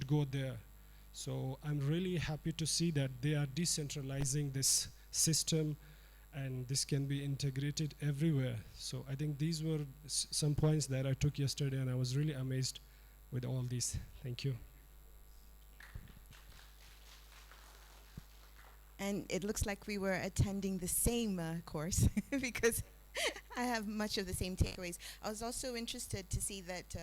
should go there. So I'm really happy to see that they are decentralizing this system, and this can be integrated everywhere. So I think these were some points that I took yesterday, and I was really amazed with all these. Thank you. And it looks like we were attending the same course because I have much of the same takeaways. I was also interested to see that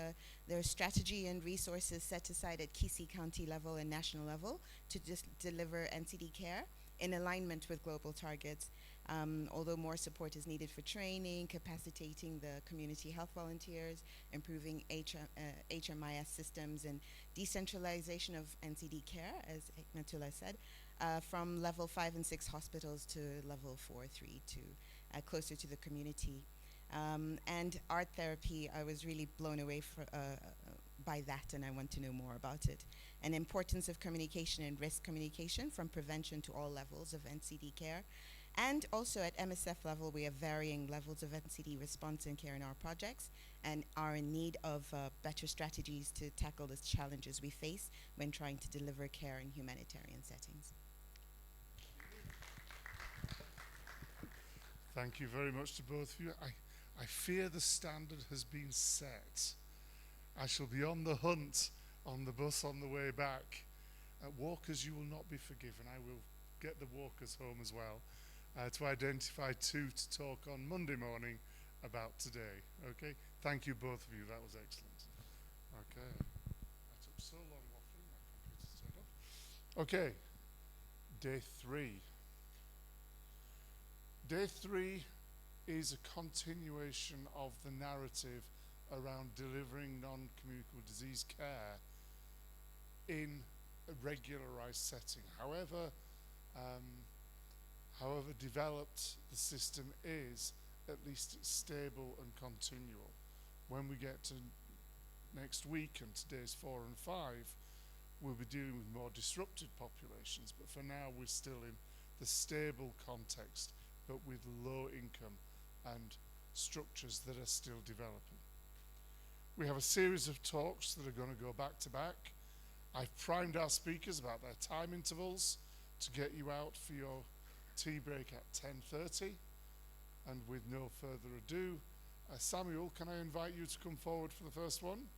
there are strategy and resources set aside at Kisii County level and national level to just deliver NCD care in alignment with global targets. Although more support is needed for training, capacitating the community health volunteers, improving HMIS systems, and decentralization of NCD care, as Hikmatullah said, from level 5 and 6 hospitals to level 4, 3 to closer to the community. And art therapy, I was really blown away by that, and I want to know more about it. And importance of communication and risk communication from prevention to all levels of NCD care. And also at MSF level, we have varying levels of NCD response and care in our projects, and are in need of better strategies to tackle the challenges we face when trying to deliver care in humanitarian settings. Thank you very much to both of you. I fear the standard has been set. I shall be on the hunt on the bus on the way back. Walkers, you will not be forgiven. I will get the walkers home as well to identify 2 to talk on Monday morning about today. Okay? Thank you both of you. That was excellent. Okay. I took so long waffling, my computer's turned off. Okay. Day 3. Day 3 is a continuation of the narrative around delivering non-communicable disease care in a regularized setting. However developed the system is, at least it's stable and continual. When we get to next week and to days 4 and 5, we'll be dealing with more disrupted populations, but for now we're still in the stable context, but with low income and structures that are still developing. We have a series of talks that are going to go back to back. I've primed our speakers about their time intervals to get you out for your tea break at 10:30. And with no further ado, Samuel, can I invite you to come forward for the first one?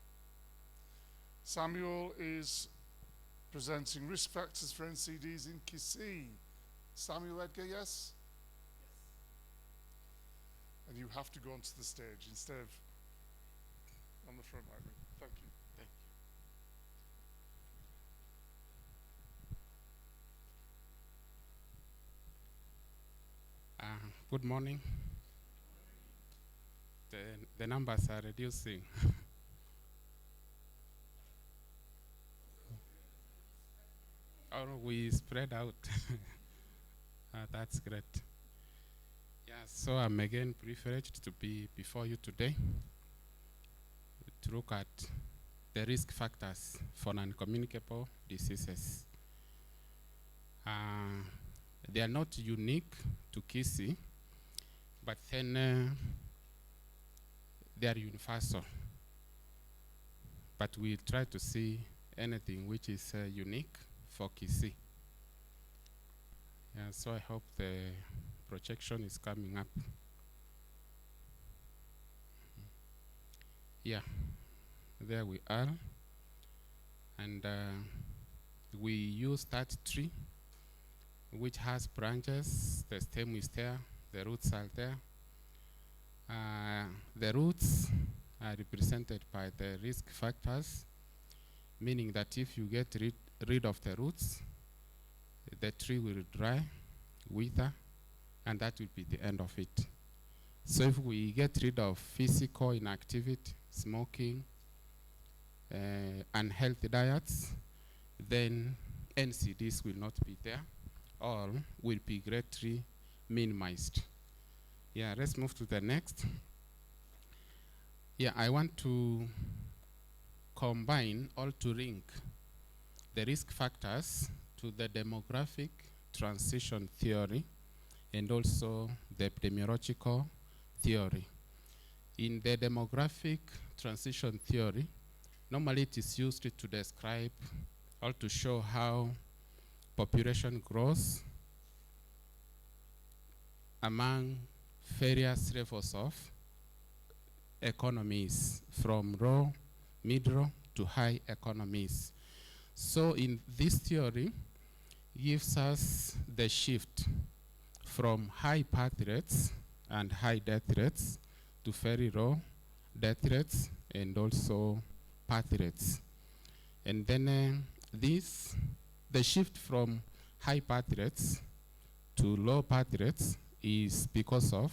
Samuel is presenting risk factors for NCDs in Kisii. Samuel Edgar, yes? And you have to go onto the stage instead of on the front like me. Thank you. Thank you. Good morning. The numbers are reducing. Or we spread out. That's great. Yeah, so I'm again privileged to be before you today to look at the risk factors for non-communicable diseases. They are not unique to Kisii, but then they are universal. But we'll try to see anything which is unique for Kisii. Yeah, so I hope the projection is coming up. Yeah, there we are. And we use that tree, which has branches. The stem is there, the roots are there. The roots are represented by the risk factors, meaning that if you get rid of the roots, the tree will dry, wither, and that will be the end of it. So if we get rid of physical inactivity, smoking, unhealthy diets, then NCDs will not be there, or will be greatly minimized. Yeah, let's move to the next. Yeah, I want to combine or to link the risk factors to the demographic transition theory and also the epidemiological theory. In the demographic transition theory, normally it is used to describe or to show how population grows among various levels of economies, from low, middle, to high economies. So in this theory, gives us the shift from high birth rates and high death rates to very low death rates and also birth rates. And then the shift from high birth rates to low birth rates is because of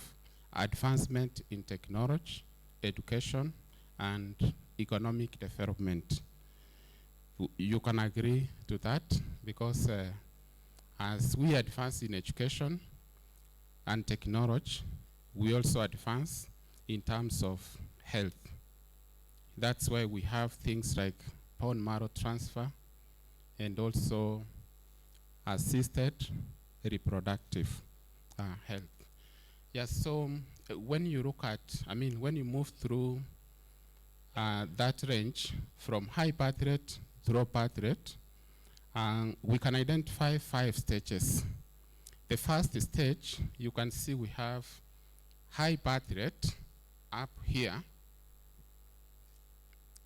advancement in technology, education, and economic development. You can agree to that, because as we advance in education and technology, we also advance in terms of health. That's why we have things like bone marrow transfer and also assisted reproductive health. Yes, so when you look at, when you move through that range from high birth rate to low birth rate, we can identify 5 stages. The first stage, you can see we have high birth rate up here,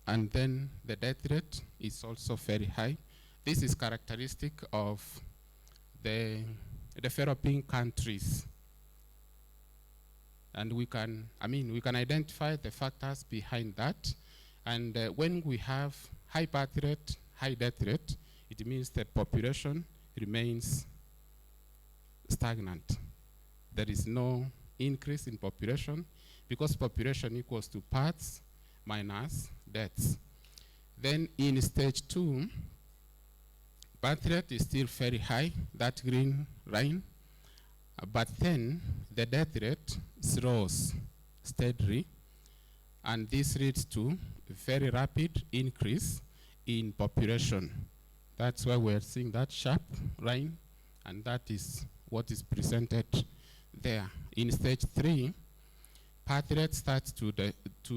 and then the death rate is also very high. This is characteristic of the developing countries. And we can identify the factors behind that. And when we have high birth rate, high death rate, it means the population remains stagnant. There is no increase in population, because population equals to births minus deaths. Then in stage 2, birth rate is still very high, that green line, but then the death rate slows steadily, and this leads to a very rapid increase in population. That's why we're seeing that sharp line, and that is what is presented there. In stage 3, birth rate starts to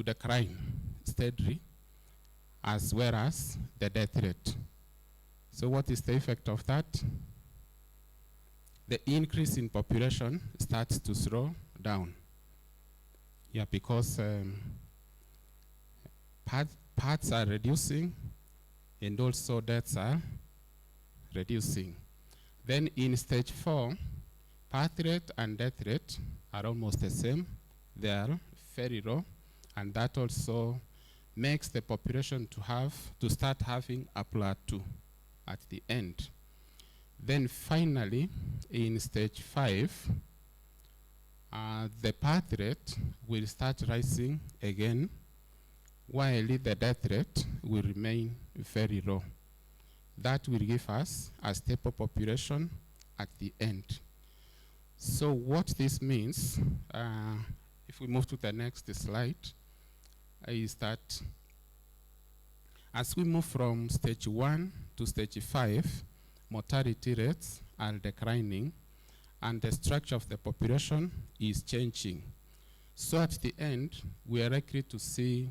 decline steadily, as well as the death rate. So what is the effect of that? The increase in population starts to slow down. Yeah, because births are reducing and also deaths are reducing. Then in stage 4, birth rate and death rate are almost the same. They are very low, and that also makes the population to start having a plateau at the end. Then finally, in stage 5, the birth rate will start rising again, while the death rate will remain very low. That will give us a stable population at the end. So what this means, if we move to the next slide, is that as we move from stage 1 to stage 5, mortality rates are declining, and the structure of the population is changing. So at the end, we are likely to see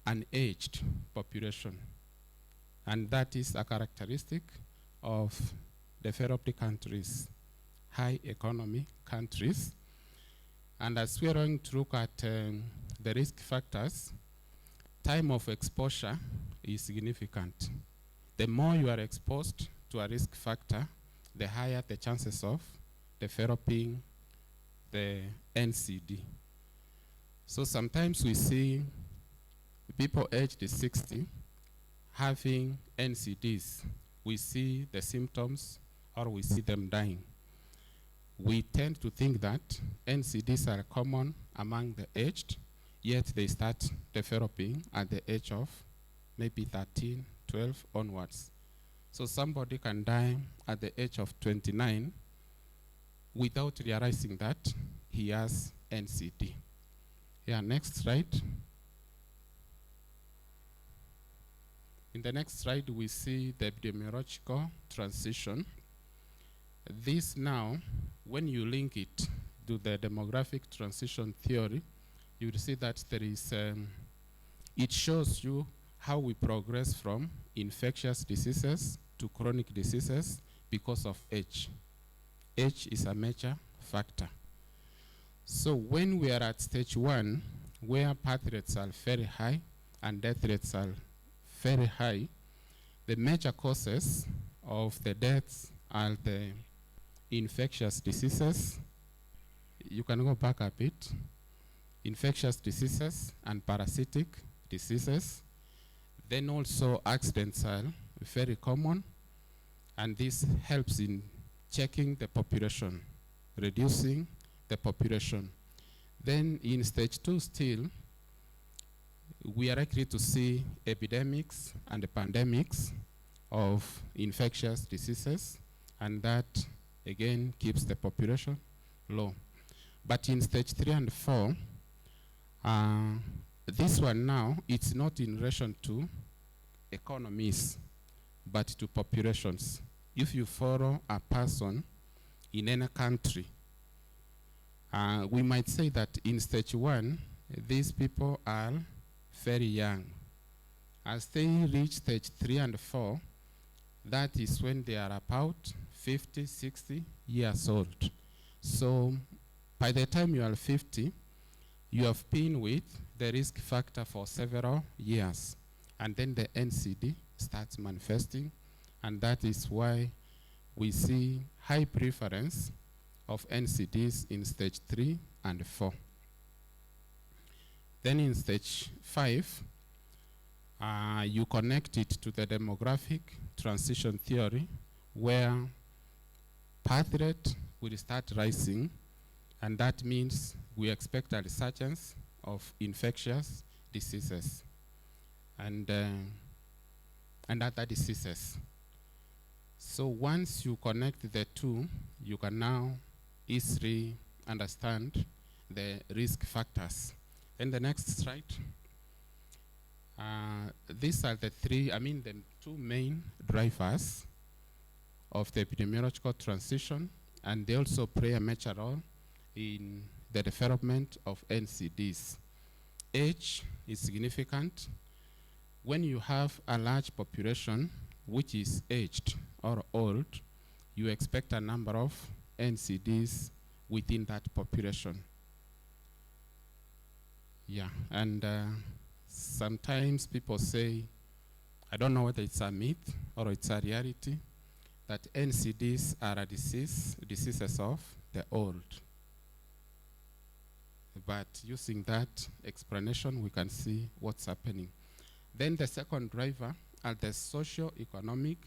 an aged population. And that is a characteristic of developed countries, high economy countries. And as we are going to look at the risk factors, time of exposure is significant. The more you are exposed to a risk factor, the higher the chances of developing the NCD. So sometimes we see people aged 60 having NCDs. We see the symptoms, or we see them dying. We tend to think that NCDs are common among the aged, yet they start developing at the age of maybe 13, 12 onwards. So somebody can die at the age of 29 without realizing that he has NCD. Yeah, next slide. In the next slide, we see the epidemiological transition. This now, when you link it to the demographic transition theory, you will see that there is, it shows you how we progress from infectious diseases to chronic diseases because of age. Age is a major factor. So when we are at stage 1, where birth rates are very high and death rates are very high, the major causes of the deaths are the infectious diseases. You can go back a bit. Infectious diseases and parasitic diseases. Then also accidents are very common, and this helps in checking the population, reducing the population. Then in stage 2 still, we are likely to see epidemics and pandemics of infectious diseases, and that again keeps the population low. But in stage 3 and 4, this one now, it's not in relation to economies, but to populations. If you follow a person in any country, we might say that in stage 1, these people are very young. As they reach stage 3 and 4, that is when they are about 50, 60 years old. So by the time you are 50, you have been with the risk factor for several years. And then the NCD starts manifesting, and that is why we see high preference of NCDs in stage 3 and 4. Then in stage 5, you connect it to the demographic transition theory, where birth rate will start rising, and that means we expect a resurgence of infectious diseases and other diseases. So once you connect the two, you can now easily understand the risk factors. And the next slide. These are the the two main drivers of the epidemiological transition, and they also play a major role in the development of NCDs. Age is significant. When you have a large population which is aged or old, you expect a number of NCDs within that population. Yeah, and sometimes people say, I don't know whether it's a myth or it's a reality, that NCDs are diseases of the old. But using that explanation, we can see what's happening. Then the second driver are the socio-economic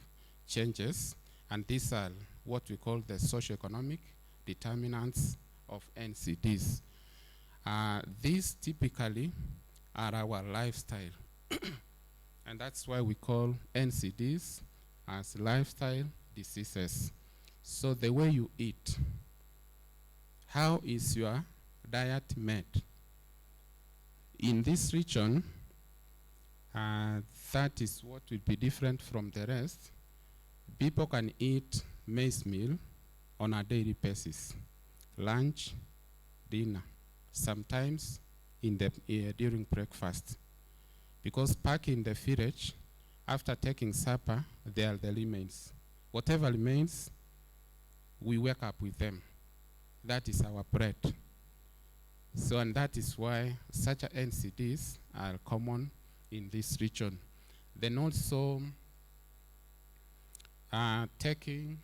changes, and these are what we call the socio-economic determinants of NCDs. These typically are our lifestyle, and that's why we call NCDs as lifestyle diseases. So the way you eat, how is your diet made? In this region, that is what will be different from the rest. People can eat maize meal on a daily basis, lunch, dinner, sometimes in the during breakfast, because back in the village, after taking supper, there are the remains. Whatever remains, we wake up with them. That is our bread. So, and that is why such NCDs are common in this region. Then also taking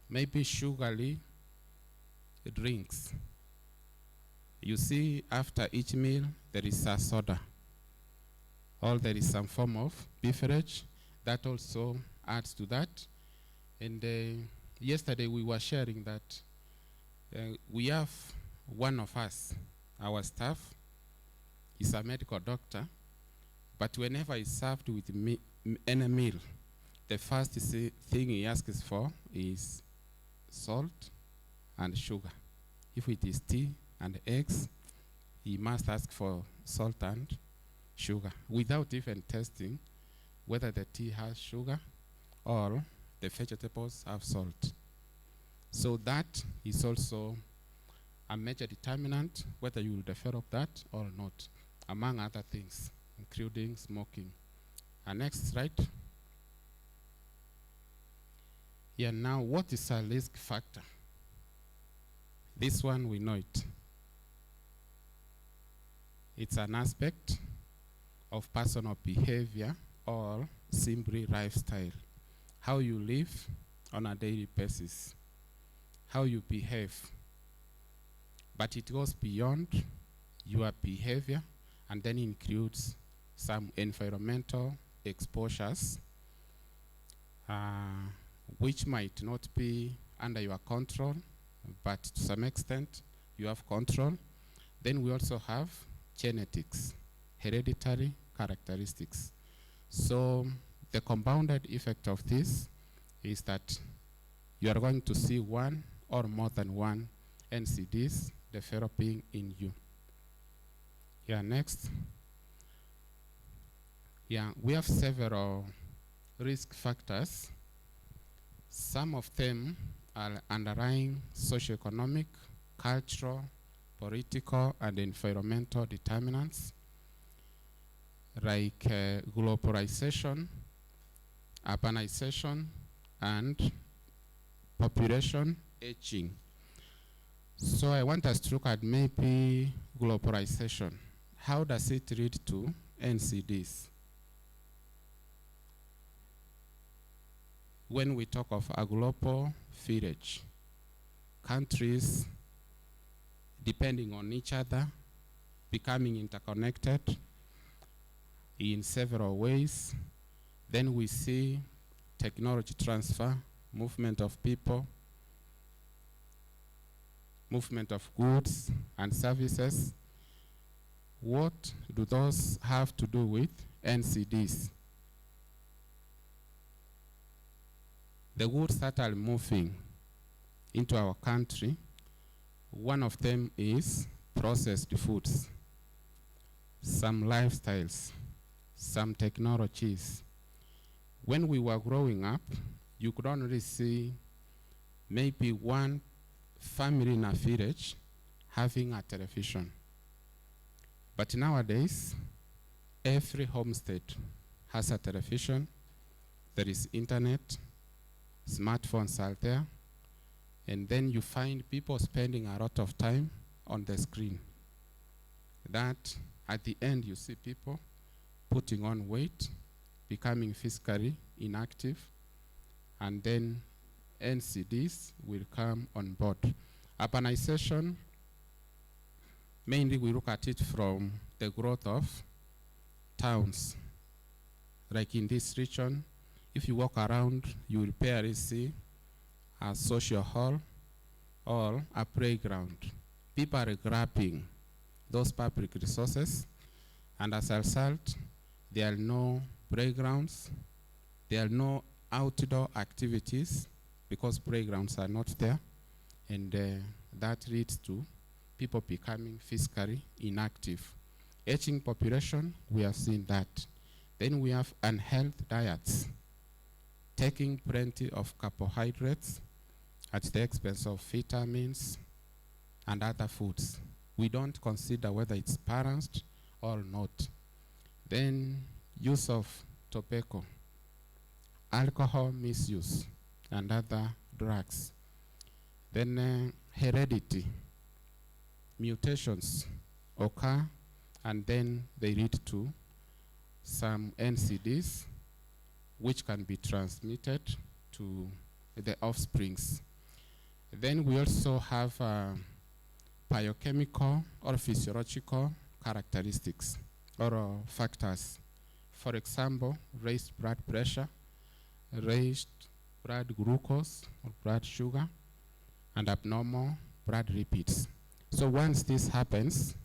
maybe sugary drinks. You see, after each meal, there is a soda, or there is some form of beverage that also adds to that. And yesterday we were sharing that we have one of us, our staff, is a medical doctor, but whenever he's served with any meal, the first thing he asks for is salt and sugar. If it is tea and eggs, he must ask for salt and sugar without even testing whether the tea has sugar or the vegetables have salt. So that is also a major determinant whether you will develop that or not, among other things, including smoking. Next slide. Yeah, now what is a risk factor? This one we know it. It's an aspect of personal behavior or simply lifestyle. How you live on a daily basis, how you behave. But it goes beyond your behavior and then includes some environmental exposures which might not be under your control, but to some extent you have control. Then we also have genetics, hereditary characteristics. So the compounded effect of this is that you are going to see one or more than one NCDs developing in you. Yeah, next. Yeah, we have several risk factors. Some of them are underlying socioeconomic, cultural, political, and environmental determinants, like globalization, urbanization, and population aging. So I want us to look at maybe globalization. How does it lead to NCDs? When we talk of a global village, countries depending on each other, becoming interconnected in several ways, then we see technology transfer, movement of people, movement of goods and services. What do those have to do with NCDs? The goods that are moving into our country, one of them is processed foods, some lifestyles, some technologies. When we were growing up, you could only see maybe one family in a village having a television. But nowadays, every homestead has a television, there is internet, smartphones are there, and then you find people spending a lot of time on the screen. That at the end you see people putting on weight, becoming physically inactive, and then NCDs will come on board. Urbanization, mainly we look at it from the growth of towns. Like in this region, if you walk around, you will barely see a social hall or a playground. People are grabbing those public resources, and as a result, there are no playgrounds, there are no outdoor activities because playgrounds are not there, and that leads to people becoming physically inactive. Aging population, we have seen that. Then we have unhealthy diets, taking plenty of carbohydrates at the expense of vitamins and other foods. We don't consider whether it's balanced or not. Then use of tobacco, alcohol misuse, and other drugs. Then heredity, mutations occur, and then they lead to some NCDs which can be transmitted to the offsprings. Then we also have biochemical or physiological characteristics or factors. For example, raised blood pressure, raised blood glucose or blood sugar, and abnormal blood lipids. So once this happens,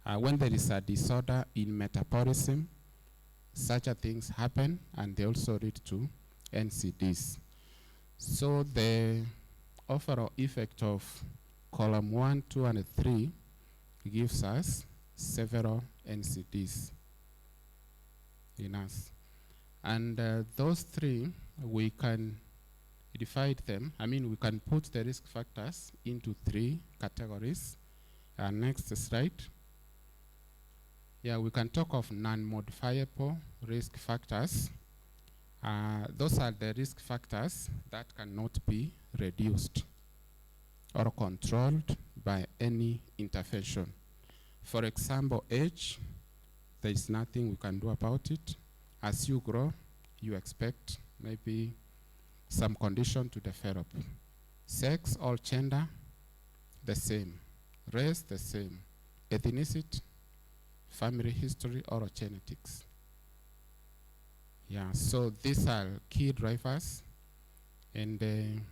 when there is a disorder in metabolism, such a things happen, and they also lead to NCDs. So the overall effect of column 1, 2, and 3 gives us several NCDs in us. And those three, we can divide them. I mean, we can put the risk factors into 3 categories. Next slide. Yeah, we can talk of non-modifiable risk factors. Those are the risk factors that cannot be reduced or controlled by any intervention. For example, age, there is nothing we can do about it. As you grow, you expect maybe some condition to develop. Sex or gender, the same. Race, the same. Ethnicity, family history, or genetics. Yeah, so these are key drivers. And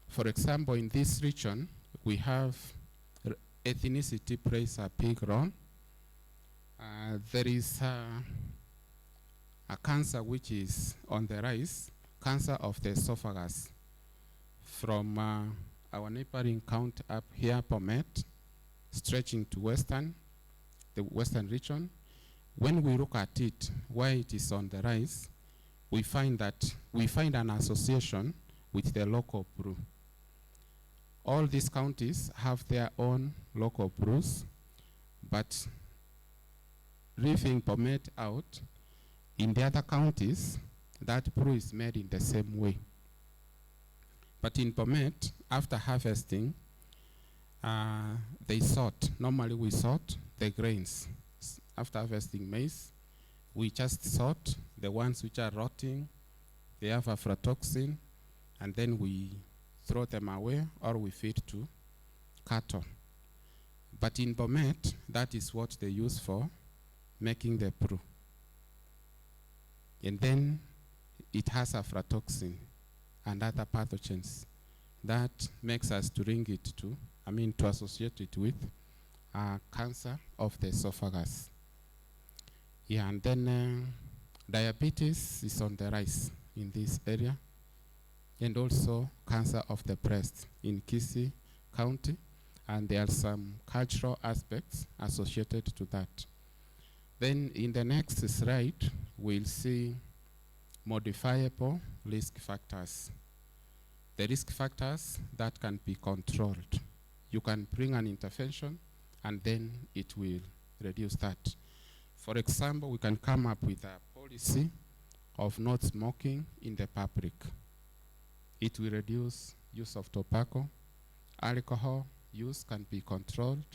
for example, in this region, we have ethnicity plays a big role. There is a cancer which is on the rise, cancer of the esophagus. From our neighboring county up here, Bomet, stretching to the western region. When we look at it, why it is on the rise, we find an association with the local brew. All these counties have their own local brews, but leaving Bomet out, in the other counties, that brew is made in the same way. But in Bomet, after harvesting, they sort. Normally we sort the grains. After harvesting maize, we just sort the ones which are rotting, they have aflatoxin, and then we throw them away or we feed to cattle. But in Bomet, that is what they use for making the brew. And then it has aflatoxin and other pathogens that makes us to to associate it with cancer of the esophagus. Yeah, and then diabetes is on the rise in this area, and also cancer of the breast in Kisii County, and there are some cultural aspects associated to that. Then in the next slide, we'll see modifiable risk factors. The risk factors that can be controlled. You can bring an intervention, and then it will reduce that. For example, we can come up with a policy of not smoking in the public. It will reduce use of tobacco. Alcohol use can be controlled.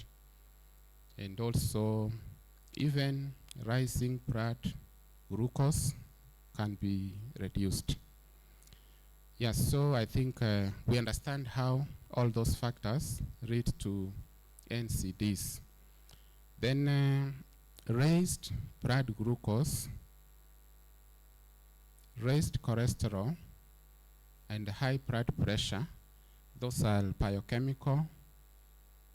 And also, even rising blood glucose can be reduced. Yes, so I think we understand how all those factors lead to NCDs. Then raised blood glucose, raised cholesterol, and high blood pressure, those are biochemical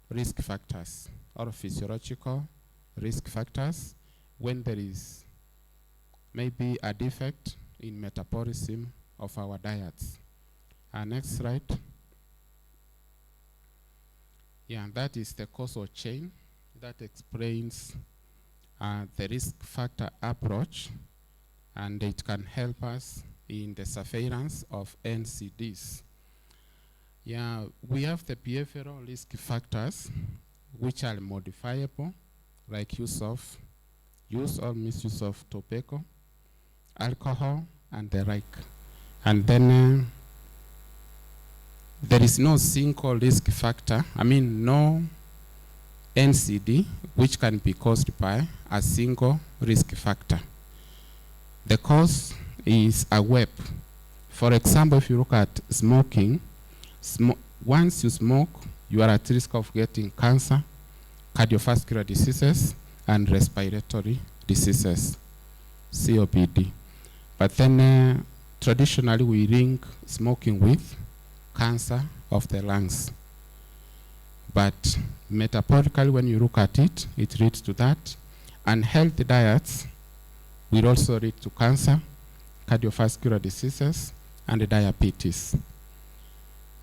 risk factors or physiological risk factors when there is maybe a defect in metabolism of our diets. Next slide. Yeah, that is the causal chain that explains the risk factor approach, and it can help us in the surveillance of NCDs. Yeah, we have the behavioral risk factors which are modifiable, like use or misuse of tobacco, alcohol, and the like. And then there is no single risk factor, no NCD which can be caused by a single risk factor. The cause is a web. For example, if you look at smoking, once you smoke, you are at risk of getting cancer, cardiovascular diseases, and respiratory diseases, COPD. But then traditionally we link smoking with cancer of the lungs. But metabolically, when you look at it, it leads to that. Unhealthy diets will also lead to cancer, cardiovascular diseases, and diabetes.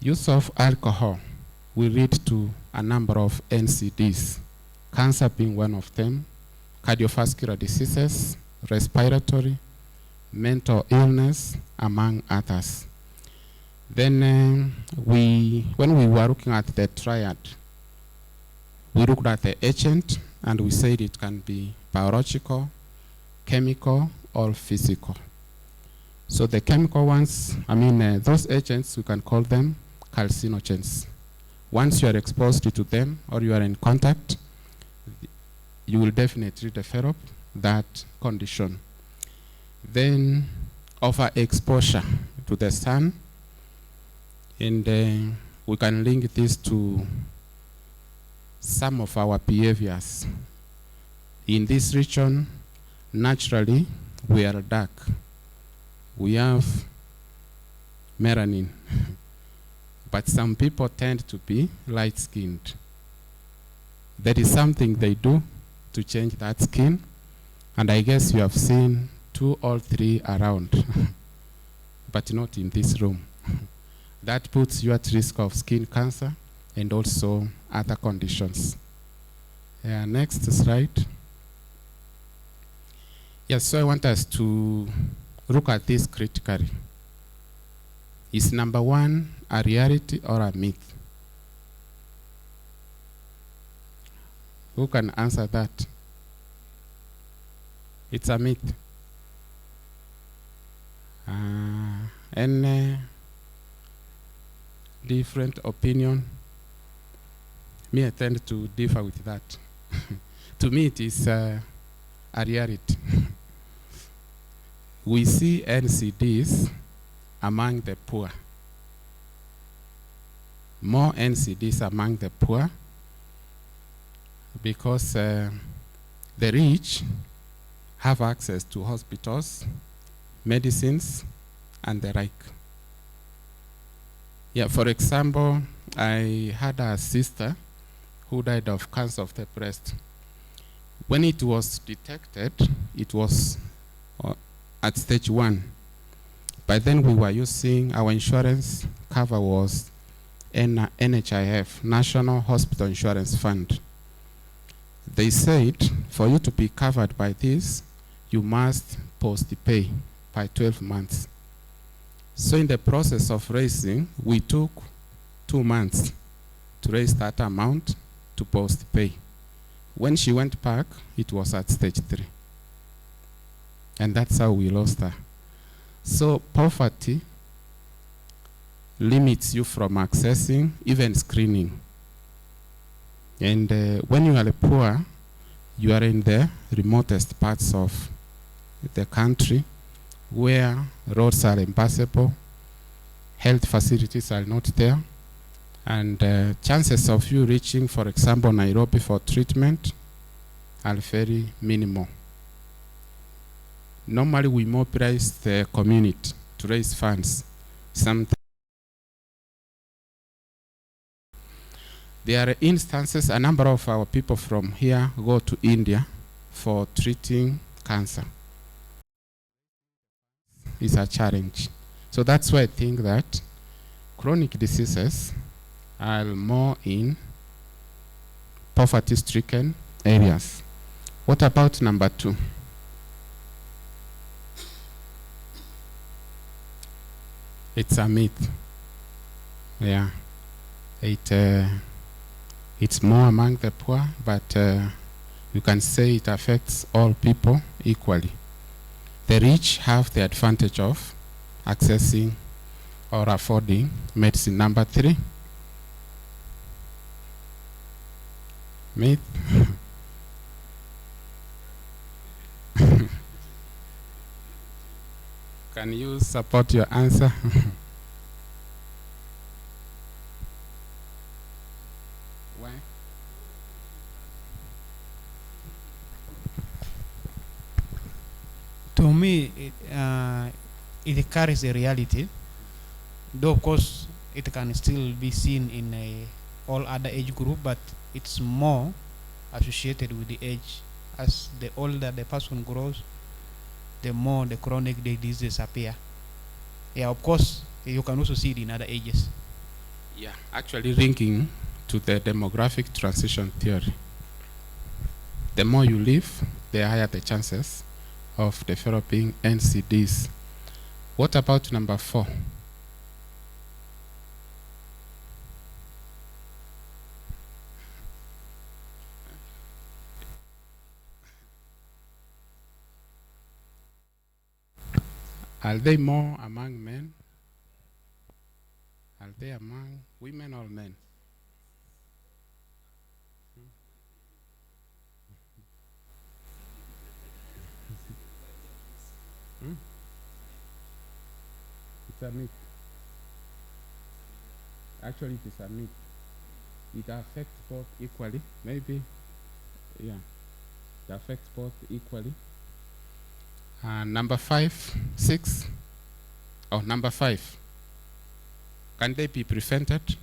Use of alcohol will lead to a number of NCDs, cancer being one of them, cardiovascular diseases, respiratory, mental illness, among others. Then when we were looking at the triad, we looked at the agent and we said it can be biological, chemical, or physical. So the chemical ones, those agents, we can call them carcinogens. Once you are exposed to them or you are in contact, you will definitely develop that condition. Then overexposure to the sun, and we can link this to some of our behaviors. In this region, naturally, we are dark. We have melanin, but some people tend to be light-skinned. There is something they do to change that skin, and I guess you have seen 2 or 3 around, but not in this room. That puts you at risk of skin cancer and also other conditions. Next slide. Yes, so I want us to look at this critically. Is number 1 a reality or a myth? Who can answer that? It's a myth. Any different opinion? Me, I tend to differ with that. To me, it is a reality. We see NCDs among the poor. More NCDs among the poor because the rich have access to hospitals, medicines, and the like. Yeah, for example, I had a sister who died of cancer of the breast. When it was detected, it was at stage 1. By then we were using, our insurance cover was NHIF, National Hospital Insurance Fund. They said, for you to be covered by this, you must post-pay by 12 months. So in the process of raising, we took 2 months to raise that amount to post-pay. When she went back, it was at stage 3. And that's how we lost her. So poverty limits you from accessing even screening. And when you are poor, you are in the remotest parts of the country where roads are impassable, health facilities are not there, and chances of you reaching, for example, Nairobi for treatment are very minimal. Normally, we mobilize the community to raise funds. Sometimes there are instances, a number of our people from here go to India for treating cancer. It's a challenge. So that's why I think that chronic diseases are more in poverty-stricken areas. What about number 2? It's a myth. Yeah. It's more among the poor, but you can say it affects all people equally. The rich have the advantage of accessing or affording medicine. Number 3, myth. Can you support your answer? Why? To me, it carries a reality, though of course it can still be seen in all other age group, but it's more associated with the age. As the older the person grows, the more the chronic diseases appear. Yeah, of course, you can also see it in other ages. Yeah, actually linking to the demographic transition theory. The more you live, the higher the chances of developing NCDs. What about number 4? Are they more among men? Are they among women or men? Hmm? It's a myth. Actually, it is a myth. It affects both equally. Maybe, yeah, it affects both equally. Number 5, 6. Oh, number 5. Can they be prevented?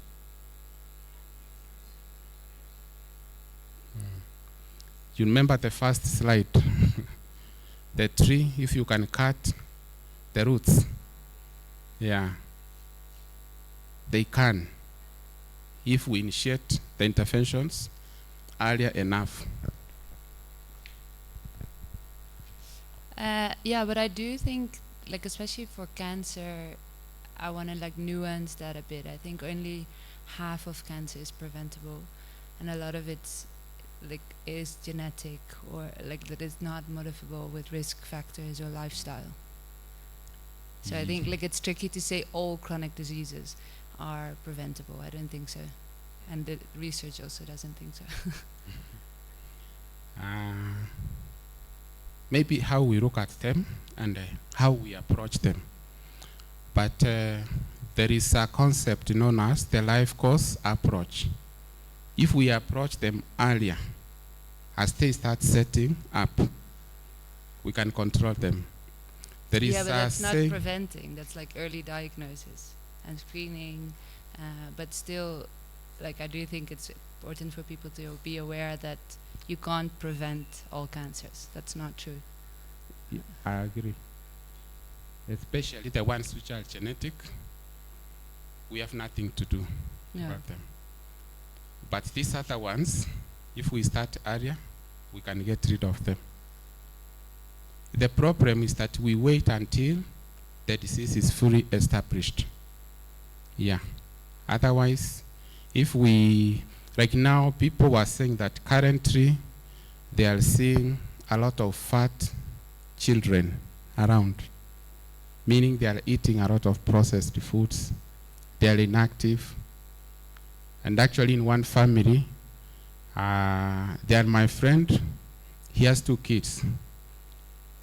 You remember the first slide. The tree, if you can cut the roots, yeah, they can, if we initiate the interventions earlier enough. Yeah, but I do think, like, especially for cancer, I want to like nuance that a bit. I think only half of cancer is preventable, and a lot of it's like is genetic or like that is not modifiable with risk factors or lifestyle. So I think like it's tricky to say all chronic diseases are preventable. I don't think so, and the research also doesn't think so. Maybe how we look at them and how we approach them. But there is a concept known as the life course approach. If we approach them earlier, as they start setting up, we can control them. There is Yeah, but that's not saying, preventing. That's like early diagnosis and screening. But still, like I do think it's important for people to be aware that you can't prevent all cancers. That's not true. yeah, I agree. Especially the ones which are genetic, we have nothing to do No. about them. But these other ones, if we start earlier, we can get rid of them. The problem is that we wait until the disease is fully established. Yeah. Otherwise, if we, like now, people were saying that currently they are seeing a lot of fat children around, meaning they are eating a lot of processed foods, they are inactive. And actually in one family, they are my friend, he has 2 kids.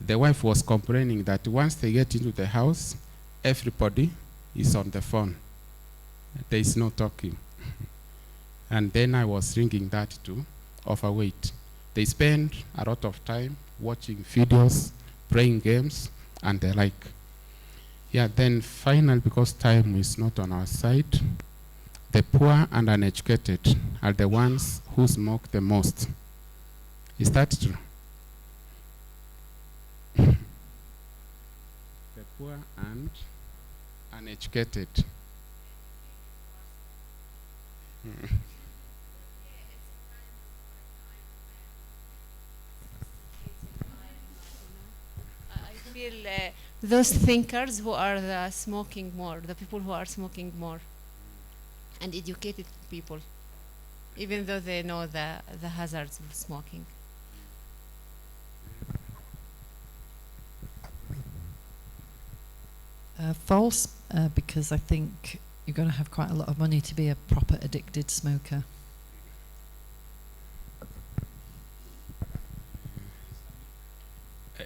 The wife was complaining that once they get into the house, everybody is on the phone. There is no talking. And then I was linking that to overweight. They spend a lot of time watching videos, playing games, and the like. Yeah, then finally, because time is not on our side, the poor and uneducated are the ones who smoke the most. Is that true? The poor and uneducated. I feel those thinkers who are the smoking more, the people who are smoking more, and educated people, even though they know the hazards of smoking. False, because I think you're going to have quite a lot of money to be a proper addicted smoker.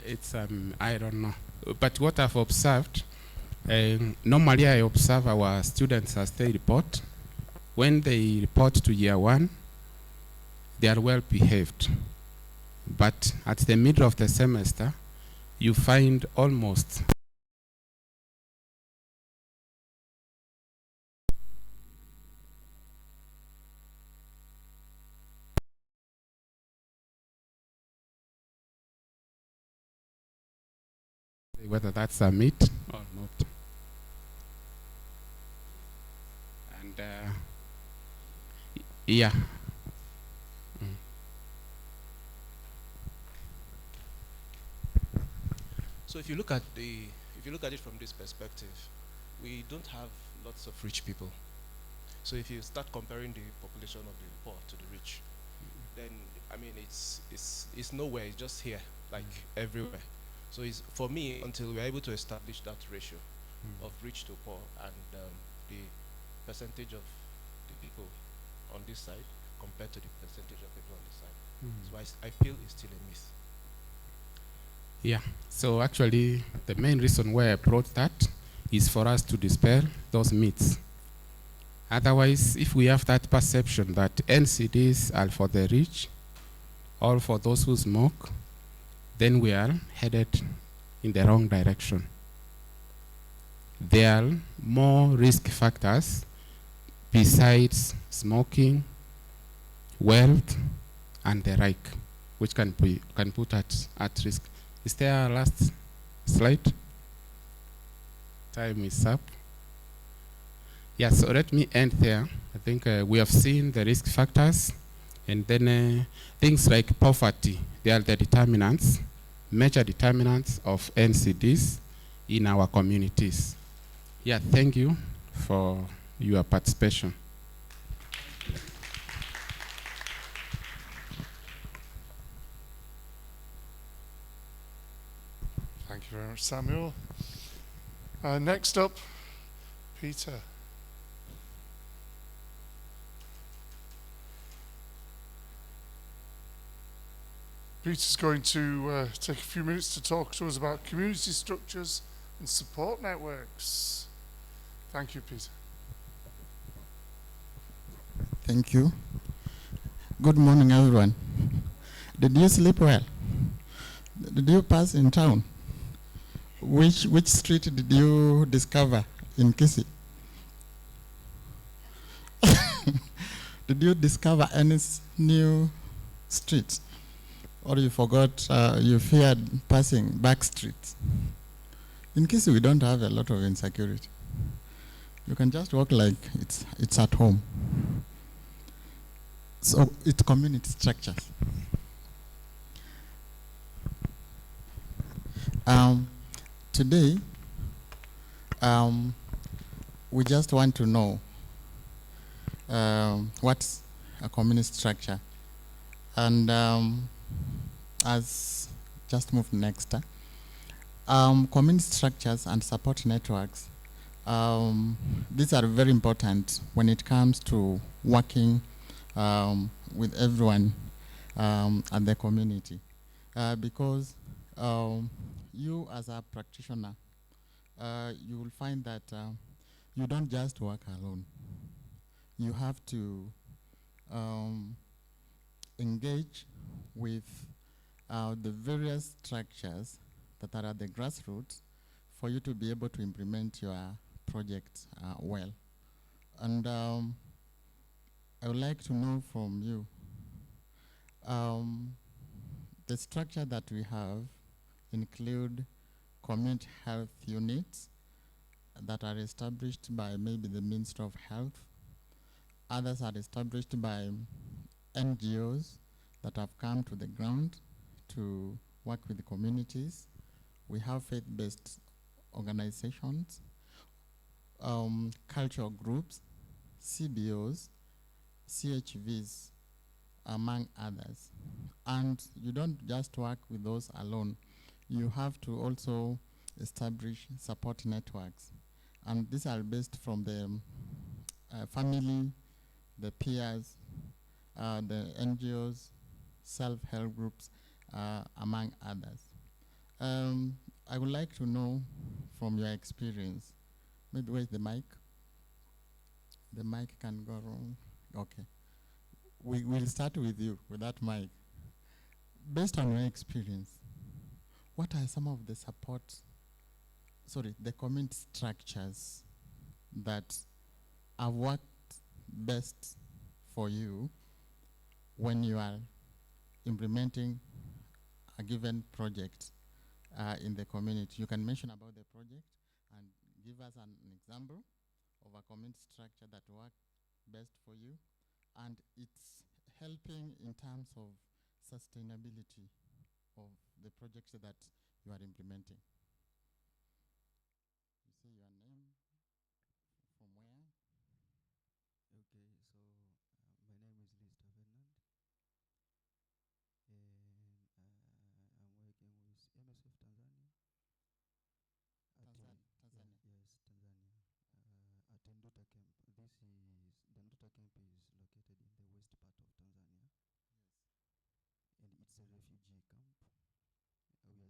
It's I don't know, but what I've observed, normally I observe our students as they report. When they report to year 1, they are well behaved, but at the middle of the semester, you find almost whether that's a myth or not. And yeah. So if you look at it from this perspective, we don't have lots of rich people. So if you start comparing the population of the poor to the rich, then I mean it's nowhere. It's just here, like everywhere. So it's, for me, until we're able to establish that ratio of rich to poor and the percentage of the people on this side compared to the percentage of people on this side. So I feel it's still a myth. Yeah, so actually the main reason why I brought that is for us to dispel those myths. Otherwise, if we have that perception that NCDs are for the rich or for those who smoke, then we are headed in the wrong direction. There are more risk factors besides smoking, wealth, and the like, which can put at risk. Is there a last slide? Time is up. Yeah, so let me end there. I think we have seen the risk factors, and then things like poverty, they are the determinants, major determinants of NCDs in our communities. Yeah, thank you for your participation. Thank you very much, Samuel. Next up, Peter. Peter's going to take a few minutes to talk to us about community structures and support networks. Thank you, Peter. Thank you. Good morning, everyone. Did you sleep well? Did you pass in town? Which street did you discover in Kisii? Did you discover any new streets? Or you forgot, you feared passing back streets? In Kisii, we don't have a lot of insecurity. You can just walk like it's at home. So it's community structures. Today, we just want to know what's a community structure. And as just move next, community structures and support networks, these are very important when it comes to working with everyone at the community, because you as a practitioner, you will find that you don't just work alone. You have to engage with the various structures that are at the grassroots for you to be able to implement your project well. And I would like to know from you, the structure that we have include community health units that are established by maybe the Ministry of Health. Others are established by NGOs that have come to the ground to work with the communities. We have faith-based organizations, cultural groups, CBOs, CHVs, among others. And you don't just work with those alone. You have to also establish support networks. And these are based from the family, the peers, the NGOs, self-help groups, among others. I would like to know from your experience, maybe where's the mic? The mic can go wrong. Okay. We will start with you, with that mic. Based on your experience, what are some of the the community structures that have worked best for you when you are implementing a given project in the community? You can mention about the project and give us an example of a community structure that worked best for you, and it's helping in terms of sustainability of the projects that you are implementing. You say your name, from where? Okay, so my name is Lister Fernand, and I'm working with MSF Tanzania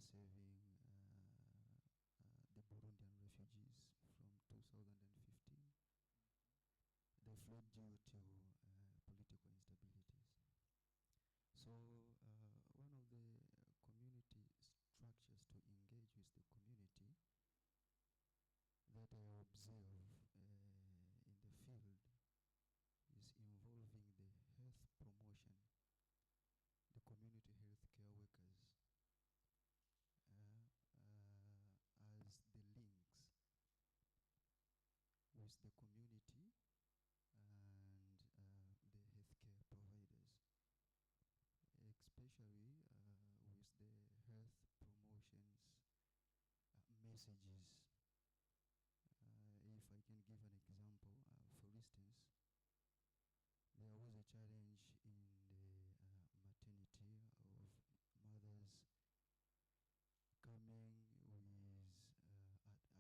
saving the Burundian refugees from 2015. They fled due to political instabilities. So one of the community structures to engage with the community that I observe in the field is involving the health promotion, the community health care workers as the links with the community and the healthcare providers, especially with the health promotions messages. If I can give an example, for instance, there was a challenge in the maternity of mothers coming with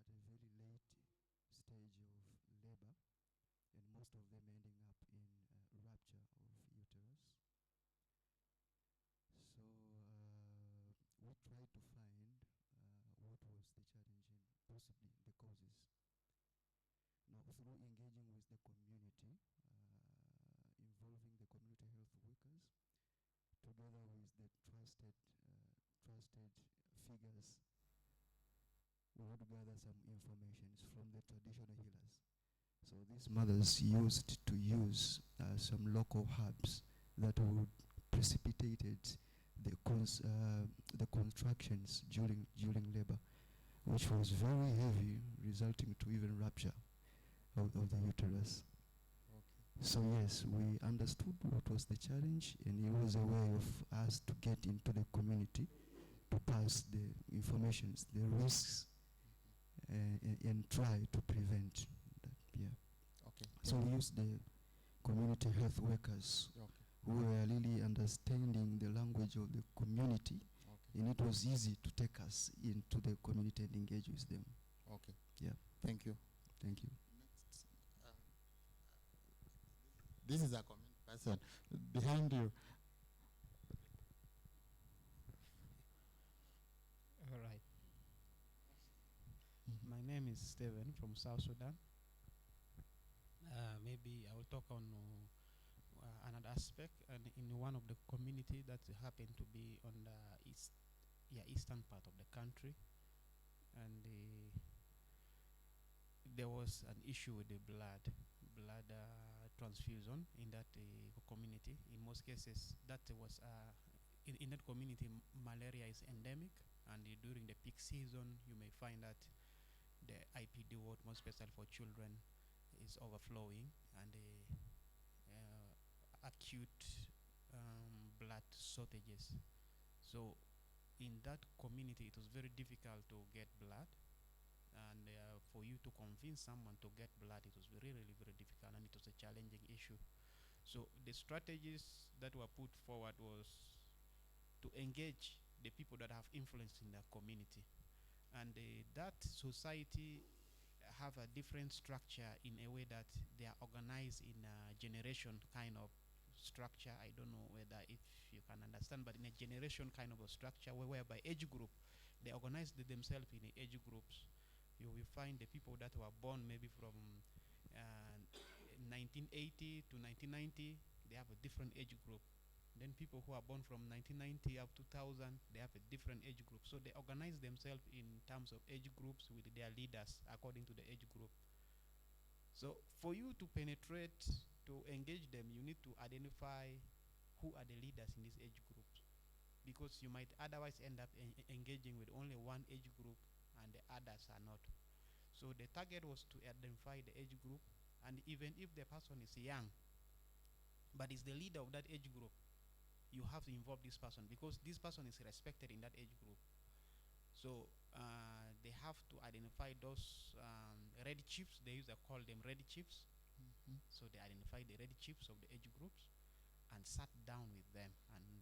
at a very late stage of labor, and most of them ending up in rupture of uterus. So we tried to find what was the challenge and possibly the causes. Now, through engaging with the community, involving the community health workers, together with the trusted figures, we would gather some information from the traditional healers. So these mothers used to use some local herbs that would precipitated the contractions during labor, which was very heavy, resulting to even rupture of the uterus. Okay. So yes, we understood what was the challenge, and it was a way of us to get into the community to pass the informations, the risks, and try to prevent that. Yeah. Okay. So we used the community health workers who were really understanding the language of the community, and it was easy to take us into the community and engage with them. Okay. Yeah. Thank you. Thank you. Next, this is a community person behind you. All right. My name is Steven from South Sudan. Maybe I will talk on another aspect, and in one of the community that happened to be on the eastern part of the country, and there was an issue with the blood transfusion in that community. In most cases, that was in that community, malaria is endemic, and during the peak season, you may find that the IPD ward, most especially for children, is overflowing, and acute blood shortages. So in that community, it was very difficult to get blood, and for you to convince someone to get blood, it was really very difficult, and it was a challenging issue. So the strategies that were put forward was to engage the people that have influence in the community, and that society have a different structure in a way that they are organized in a generation kind of structure. I don't know whether if you can understand, but in a generation kind of a structure whereby age group, they organize themselves in age groups. You will find the people that were born maybe from 1980 to 1990, they have a different age group. Then people who are born from 1990 up to 2000, they have a different age group. So they organize themselves in terms of age groups with their leaders according to the age group. So for you to penetrate, to engage them, you need to identify who are the leaders in these age groups, because you might otherwise end up engaging with only one age group and the others are not. So the target was to identify the age group, and even if the person is young but is the leader of that age group, you have to involve this person because this person is respected in that age group. So they have to identify those red chiefs. They used to call them red chiefs. So they identify the red chiefs of the age groups and sat down with them. And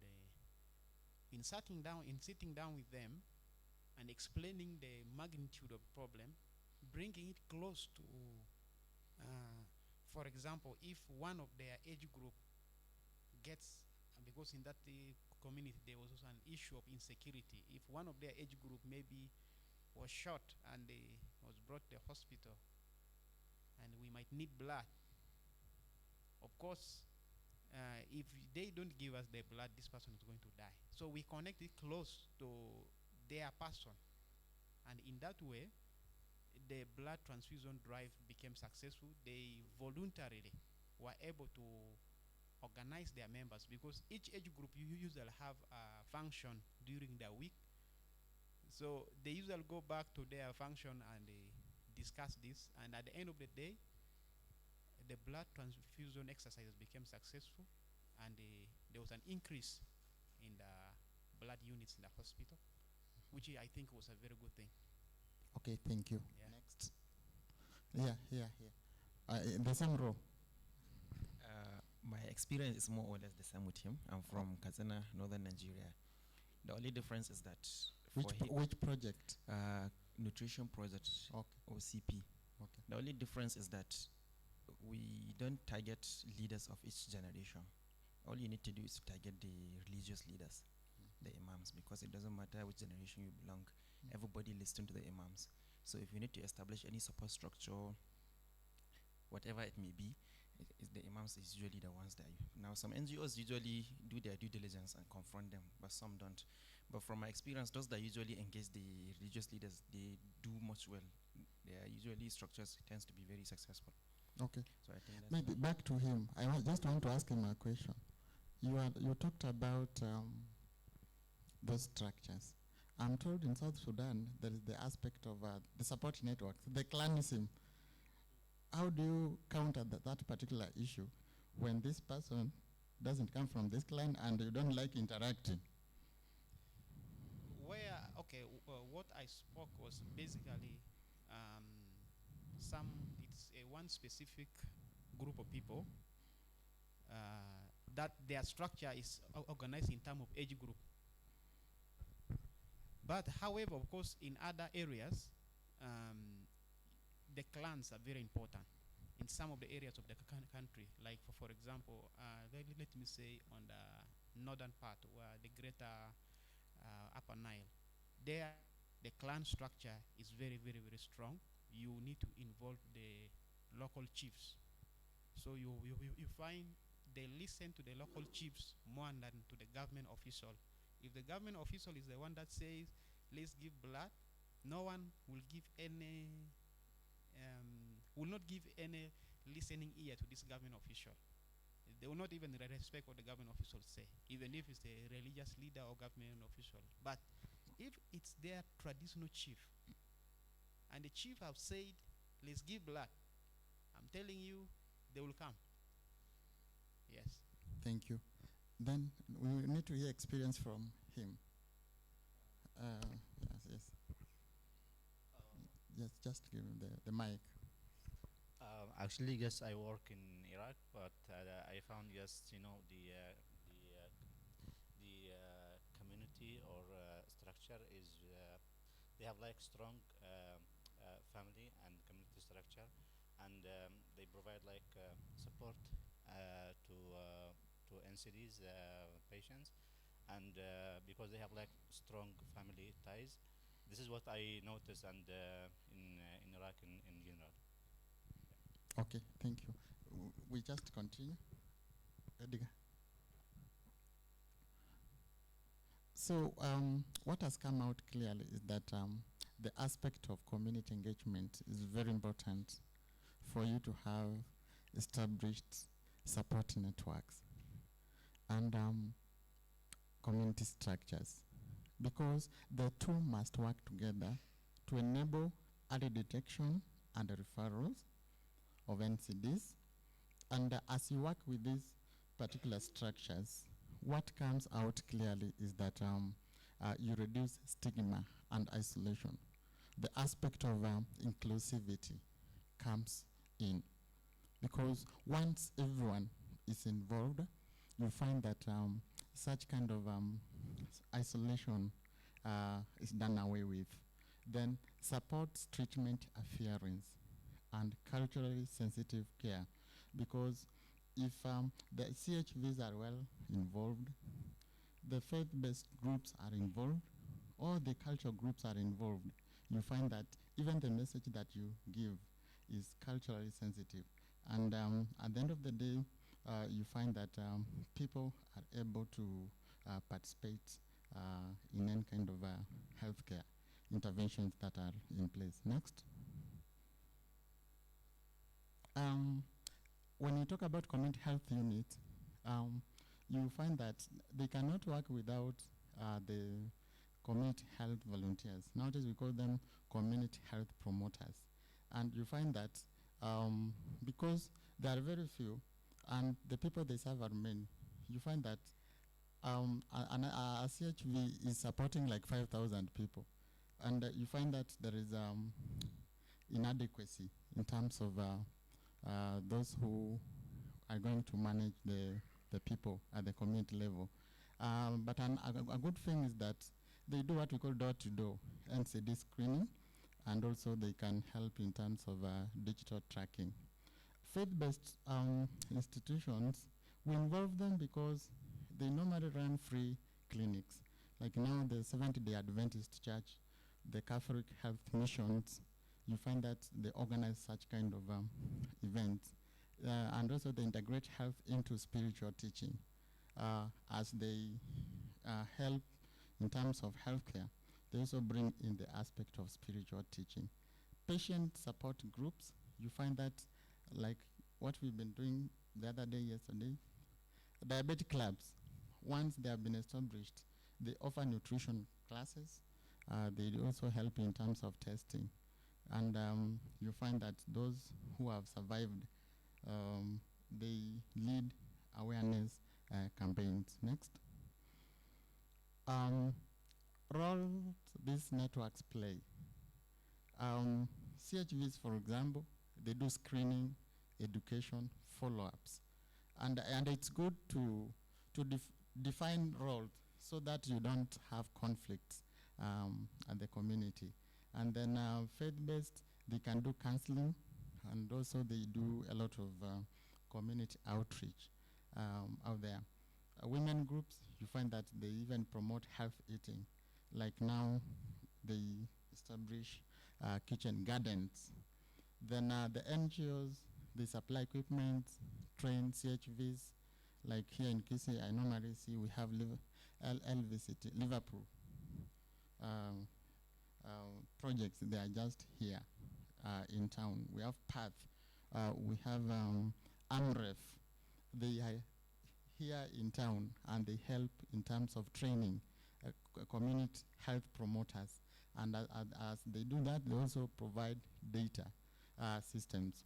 in sitting down with them and explaining the magnitude of the problem, bringing it close to, for example, if one of their age group gets, because in that community, there was also an issue of insecurity. If one of their age group maybe was shot and they was brought to the hospital, and we might need blood. Of course, if they don't give us the blood, this person is going to die. So we connect it close to their person, and in that way, the blood transfusion drive became successful. They voluntarily were able to organize their members, because each age group usually have a function during the week. So they usually go back to their function and they discuss this, and at the end of the day, the blood transfusion exercises became successful, and there was an increase in the blood units in the hospital, which I think was a very good thing. Okay, thank you. Yeah. Next. Yeah, here. In the same row. My experience is more or less the same with him. I'm from Katsina, northern Nigeria. The only difference is that Which project? Nutrition project, Okay. OCP. Okay. The only difference is that we don't target leaders of each generation. All you need to do is to target the religious leaders, the imams, because it doesn't matter which generation you belong. Everybody listens to the imams. So if you need to establish any support structure, whatever it may be, the imams is usually the ones that now some NGOs usually do their due diligence and confront them, but some don't. But from my experience, those that usually engage the religious leaders, they do much well. Their usually structures tends to be very successful. Okay. So I think that's Maybe back to him. I just want to ask him a question. You talked about those structures. I'm told in South Sudan there is the aspect of the support networks, the clanism. How do you counter that particular issue when this person doesn't come from this clan and you don't like interacting? What I spoke was basically it's one specific group of people that their structure is organized in terms of age group. But however, of course, in other areas, the clans are very important in some of the areas of the country. Like for example, let me say on the northern part, where the greater Upper Nile, there the clan structure is very, very, very strong. You need to involve the local chiefs. So you find they listen to the local chiefs more than to the government official. If the government official is the one that says, let's give blood, no one will give any, will not give any listening ear to this government official. They will not even respect what the government officials say, even if it's a religious leader or government official. But if it's their traditional chief, and the chief have said, let's give blood, I'm telling you, they will come. Yes. Thank you. Then we need to hear experience from him. Yes. Yes, just give him the mic. Actually, yes, I work in Iraq, but I found the community or structure is they have like strong family and community structure, and they provide like support to NCDs patients, and because they have like strong family ties. This is what I noticed, and in Iraq in general. Okay, thank you. We just continue. Edgar. So what has come out clearly is that the aspect of community engagement is very important for you to have established support networks and community structures, because the two must work together to enable early detection and referrals of NCDs. And as you work with these particular structures, what comes out clearly is that you reduce stigma and isolation. The aspect of inclusivity comes in, because once everyone is involved, you find that such kind of isolation is done away with. Then supports treatment adherence and culturally sensitive care, because if the CHVs are well involved, the faith-based groups are involved, or the cultural groups are involved, you find that even the message that you give is culturally sensitive. And at the end of the day, you find that people are able to participate in any kind of healthcare interventions that are in place. Next. When you talk about community health units, you find that they cannot work without the community health volunteers. Nowadays we call them community health promoters. And you find that because there are very few and the people they serve are many, you find that a CHV is supporting like 5,000 people. And you find that there is inadequacy in terms of those who are going to manage the people at the community level. But a good thing is that they do what we call door-to-door NCD screening, and also they can help in terms of digital tracking. Faith-based institutions, we involve them because they normally run free clinics. Like now the Seventh-day Adventist Church, the Catholic Health Missions, you find that they organize such kind of events. And also they integrate health into spiritual teaching as they help in terms of healthcare. They also bring in the aspect of spiritual teaching. Patient support groups, you find that like what we've been doing the other day, yesterday, diabetic clubs, once they have been established, they offer nutrition classes. They also help in terms of testing. And you find that those who have survived, they lead awareness campaigns. Next. Role these networks play. CHVs, for example, they do screening, education, follow-ups. And it's good to define roles so that you don't have conflicts at the community. And then faith-based, they can do counseling, and also they do a lot of community outreach out there. Women groups, you find that they even promote health eating. Like now, they establish kitchen gardens. Then the NGOs, they supply equipment, train CHVs. Like here in Kisii, I normally see we have LVCT, Liverpool projects. They are just here in town. We have PATH, we have AMREF. They are here in town and they help in terms of training community health promoters. And as they do that, they also provide data systems.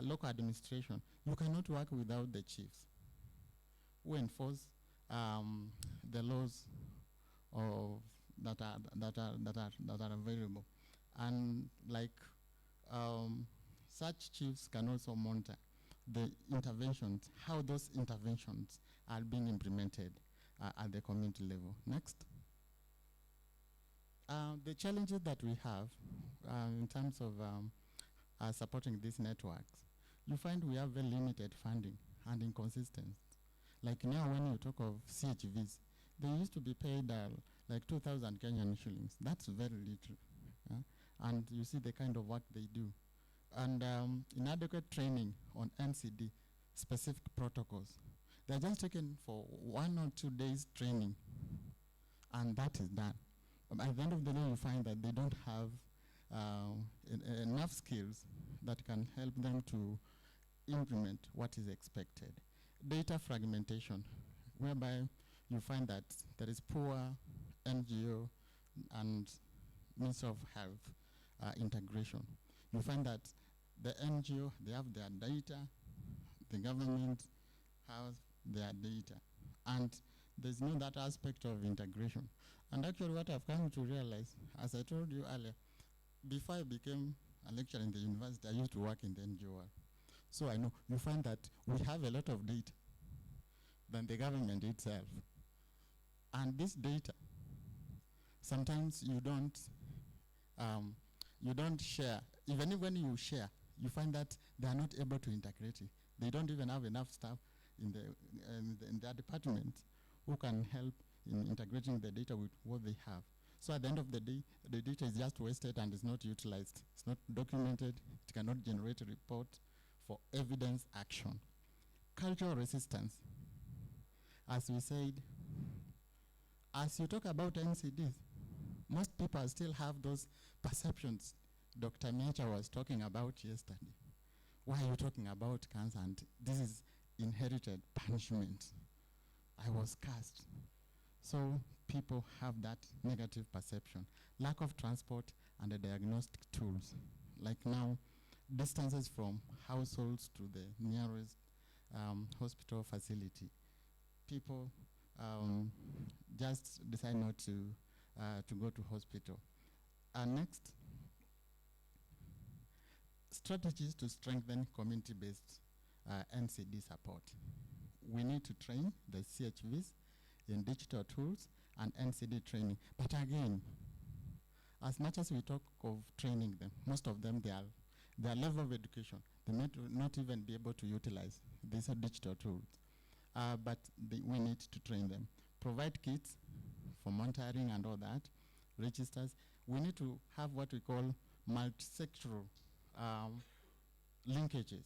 Local administration, you cannot work without the chiefs who enforce the laws of that are available. And like such chiefs can also monitor the interventions, how those interventions are being implemented at the community level. Next. The challenges that we have in terms of supporting these networks, you find we have very limited funding and inconsistency. Like now when you talk of CHVs, they used to be paid like 2,000 Kenyan shillings. That's very little. And you see the kind of work they do. And inadequate training on NCD specific protocols. They're just taken for 1 or 2 days training, and that is done. At the end of the day, you find that they don't have enough skills that can help them to implement what is expected. Data fragmentation, whereby you find that there is poor NGO and Ministry of Health integration. You find that the NGO, they have their data, the government has their data, and there's no that aspect of integration. And actually what I've come to realize, as I told you earlier, before I became a lecturer in the university, I used to work in the NGO world. So I know, you find that we have a lot of data than the government itself. And this data, sometimes you don't share. Even when you share, you find that they are not able to integrate it. They don't even have enough staff in their department who can help in integrating the data with what they have. So at the end of the day, the data is just wasted and is not utilized. It's not documented. It cannot generate a report for evidence action. Cultural resistance. As we said, as you talk about NCDs, most people still have those perceptions Dr. Mecha was talking about yesterday. Why are you talking about cancer? And this is inherited punishment. I was cursed. So people have that negative perception. Lack of transport and the diagnostic tools. Like now, distances from households to the nearest hospital facility. People just decide not to go to hospital. Next, strategies to strengthen community-based NCD support. We need to train the CHVs in digital tools and NCD training. But again, as much as we talk of training them, most of them, their level of education, they may not even be able to utilize these digital tools. But we need to train them. Provide kits for monitoring and all that, registers. We need to have what we call multi-sectoral linkages.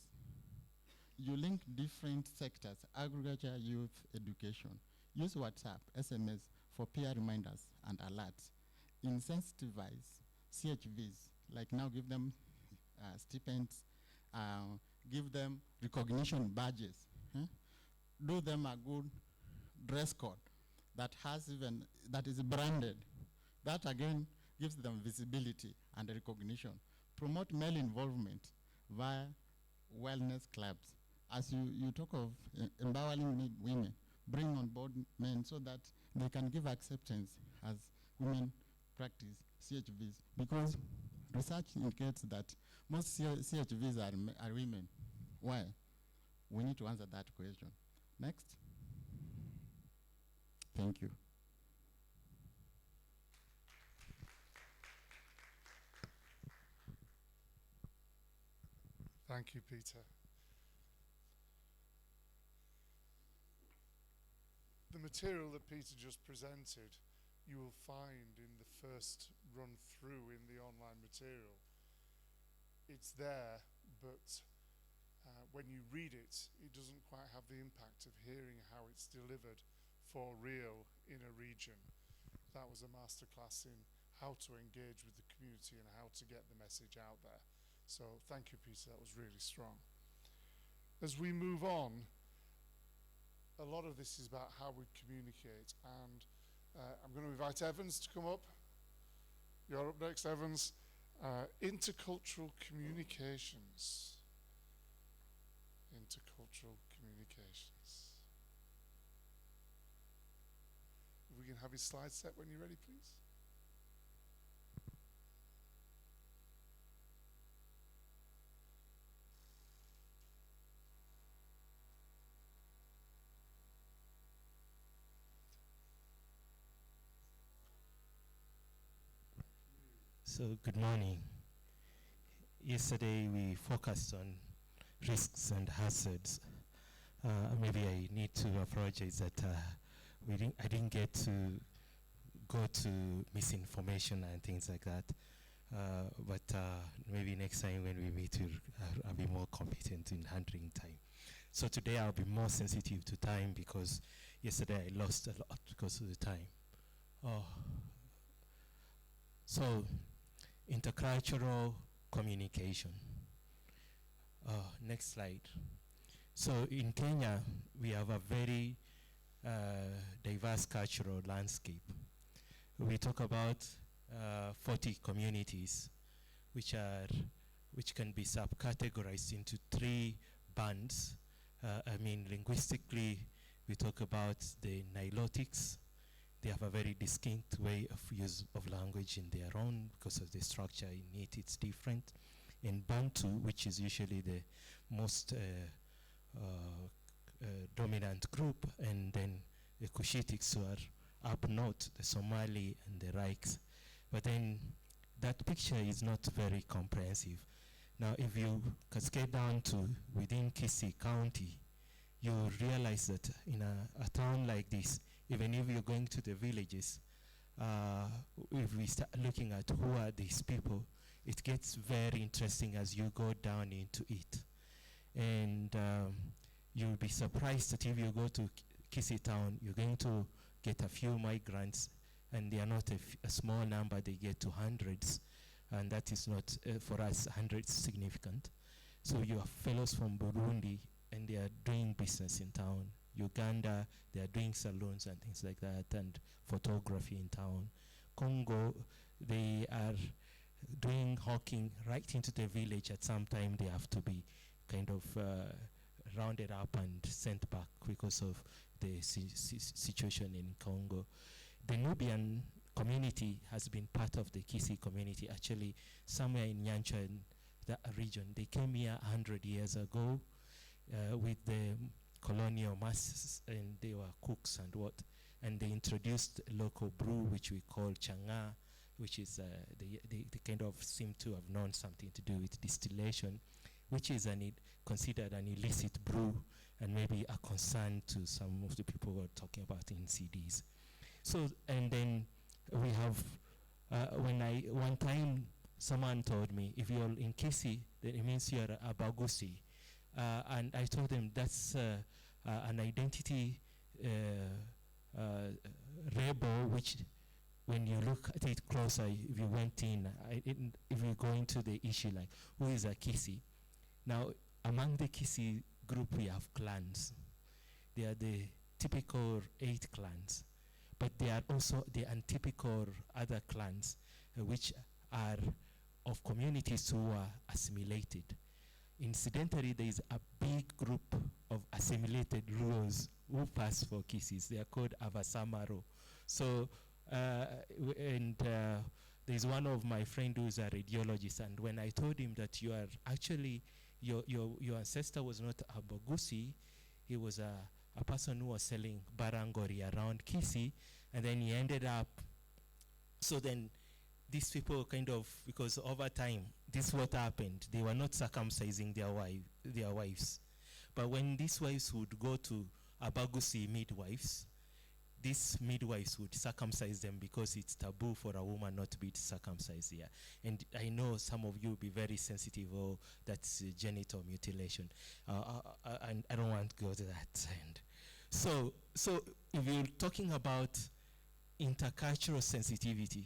You link different sectors, agriculture, youth, education. Use WhatsApp, SMS for peer reminders and alerts. Incentivize CHVs, like now give them stipends, give them recognition badges. Do them a good dress code that is branded. That again gives them visibility and recognition. Promote male involvement via wellness clubs. As you talk of empowering women, bring on board men so that they can give acceptance as women practice CHVs. Because research indicates that most CHVs are women. Why? We need to answer that question. Next. Thank you. Thank you, Peter. The material that Peter just presented, you will find in the first run through in the online material. It's there, but when you read it, it doesn't quite have the impact of hearing how it's delivered for real in a region. That was a masterclass in how to engage with the community and how to get the message out there. So thank you, Peter, that was really strong. As we move on, a lot of this is about how we communicate, and I'm going to invite Evans to come up. You're up next, Evans. Intercultural communications. Intercultural communications. If we can have his slide set when you're ready, please. So good morning. Yesterday we focused on risks and hazards. Maybe I need to apologize that I didn't get to go to misinformation and things like that. But maybe next time when we meet, I'll be more competent in handling time. So today I'll be more sensitive to time because yesterday I lost a lot because of the time. So intercultural communication. Next slide. So in Kenya, we have a very diverse cultural landscape. We talk about 40 communities, which can be subcategorized into 3 bands. Linguistically, we talk about the Nilotics. They have a very distinct way of use of language in their own because of the structure in it, it's different. And Bantu, which is usually the most dominant group, and then the Cushitics who are up north, the Somali and the Rikes. But then that picture is not very comprehensive. Now, if you cascade down to within Kisii County, you realize that in a town like this, even if you're going to the villages, if we start looking at who are these people, it gets very interesting as you go down into it. And you'll be surprised that if you go to Kisii town, you're going to get a few migrants, and they are not a small number, they get to hundreds, and that is not, for us, hundreds significant. So you have fellows from Burundi, and they are doing business in town. Uganda, they are doing salons and things like that, and photography in town. Congo, they are doing hawking right into the village. At some time, they have to be kind of rounded up and sent back because of the situation in Congo. The Nubian community has been part of the Kisii community, actually, somewhere in Nyancha, in that region. They came here 100 years ago with the colonial masters, and they were cooks and what. And they introduced local brew, which we call changa, which is, they kind of seem to have known something to do with distillation, which is considered an illicit brew, and maybe a concern to some of the people who are talking about in CDs. So, and then we have, one time someone told me, if you're in Kisii, then it means you're a Bagusi. And I told them that's an identity rebel, which when you look at it closer, if you went in, if you go into the issue like, who is a Kisii? Now, among the Kisii group, we have clans. They are the typical 8 clans, but they are also the untypical other clans, which are of communities who are assimilated. Incidentally, there is a big group of assimilated Luos who pass for Kisii. They are called Avasamaro. So, there's one of my friends who's a radiologist, and when I told him that you are actually, your ancestor was not a Bagusi, he was a person who was selling barangori around Kisii, and then he ended up, so then these people kind of, because over time, this is what happened. They were not circumcising their wives. But when these wives would go to Abagusi midwives, these midwives would circumcise them because it's taboo for a woman not to be circumcised here. And I know some of you will be very sensitive, oh, that's genital mutilation. And I don't want to go to that end. So if you're talking about intercultural sensitivity,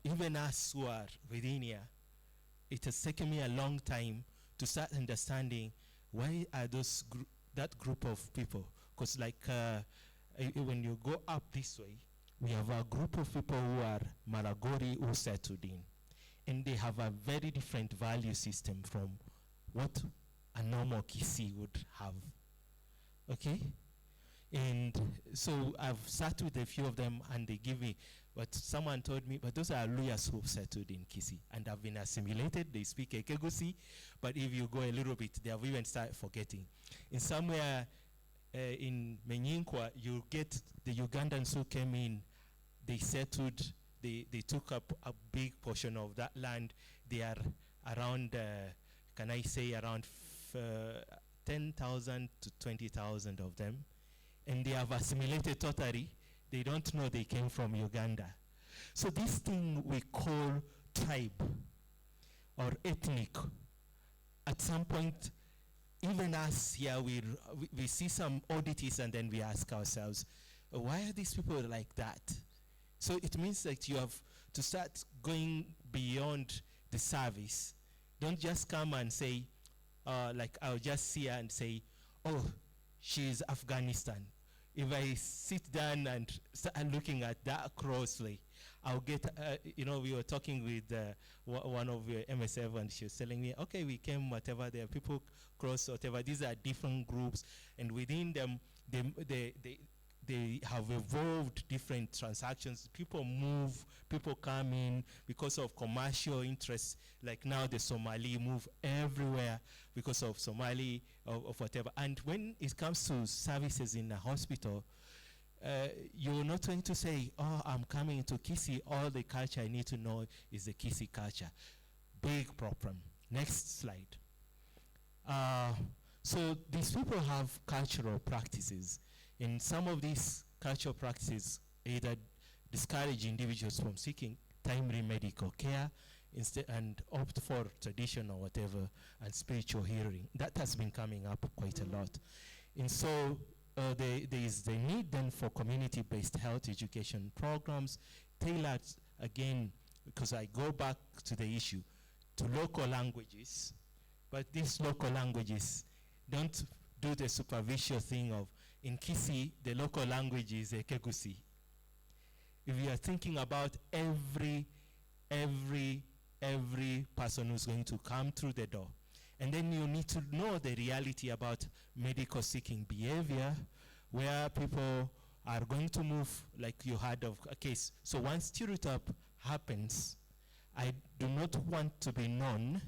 even us who are within here, it has taken me a long time to start understanding why are that group of people. Because like when you go up this way, we have a group of people who are Maragori who settled in. And they have a very different value system from what a normal Kisii would have. Okay? And so I've sat with a few of them, and they give me, but someone told me, but those are Luyas who settled in Kisii and have been assimilated. They speak Ekegusi, but if you go a little bit, they have even started forgetting. In somewhere in Menyinkwa, you get the Ugandans who came in, they settled, they took up a big portion of that land. They are around, can I say, around 10,000 to 20,000 of them. And they have assimilated totally. They don't know they came from Uganda. So this thing we call tribe or ethnic, at some point, even us here, we see some oddities, and then we ask ourselves, why are these people like that? So it means that you have to start going beyond the service. Don't just come and say, like I'll just see her and say, oh, she's Afghanistan. If I sit down and start looking at that closely, I'll get, we were talking with one of your MSF, and she was telling me, okay, we came, whatever, there are people cross, whatever. These are different groups, and within them, they have evolved different transactions. People move, people come in because of commercial interests. Like now the Somali move everywhere because of Somali of whatever. And when it comes to services in a hospital, you're not going to say, oh, I'm coming to Kisii, all the culture I need to know is the Kisii culture. Big problem. Next slide. So these people have cultural practices. In some of these cultural practices, either discourage individuals from seeking timely medical care instead and opt for tradition or whatever and spiritual healing. That has been coming up quite a lot. And so there is the need then for community-based health education programs tailored, again, because I go back to the issue, to local languages, but these local languages don't do the superficial thing of, in Kisii, the local language is Kisii. If you are thinking about every person who's going to come through the door, and then you need to know the reality about medical seeking behavior, where people are going to move, like you heard of a case. So once stereotype happens, I do not want to be known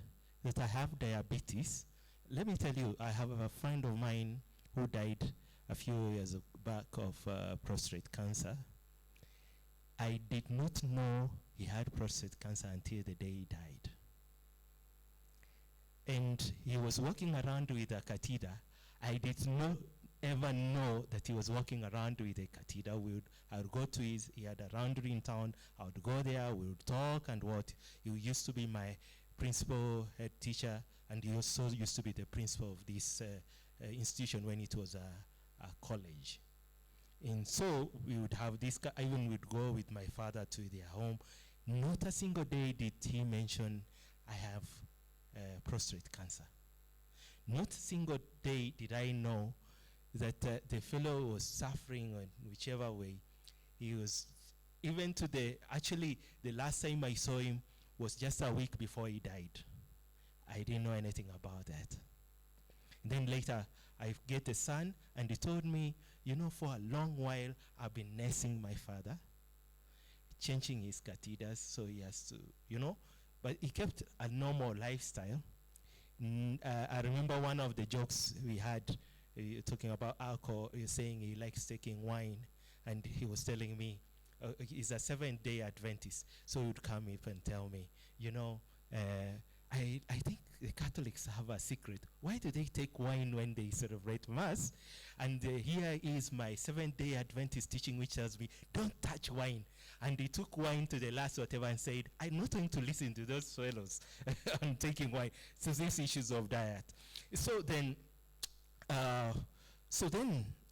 that I have diabetes. Let me tell you, I have a friend of mine who died a few years back of prostate cancer. I did not know he had prostate cancer until the day he died. And he was walking around with a catheter. I did not ever know that he was walking around with a catheter. I would go to he had a roundry in town. I would go there, we would talk and what. He used to be my principal head teacher, and he also used to be the principal of this institution when it was a college. And so we would have this, I even would go with my father to their home. Not a single day did he mention, I have prostate cancer. Not a single day did I know that the fellow was suffering in whichever way. He was, even to actually the last time I saw him was just a week before he died. I didn't know anything about that. And then later, I get a son, and he told me, you know, for a long while, I've been nursing my father, changing his catheters, so he has to, you know, but he kept a normal lifestyle. I remember one of the jokes we had talking about alcohol, saying he likes taking wine, and he was telling me, he's a Seventh-day Adventist, so he would come up and tell me, you know, I think the Catholics have a secret. Why do they take wine when they celebrate Mass? And here is my Seventh-day Adventist teaching, which tells me, don't touch wine. And he took wine to the last whatever and said, I'm not going to listen to those fellows on taking wine. So these issues of diet. So then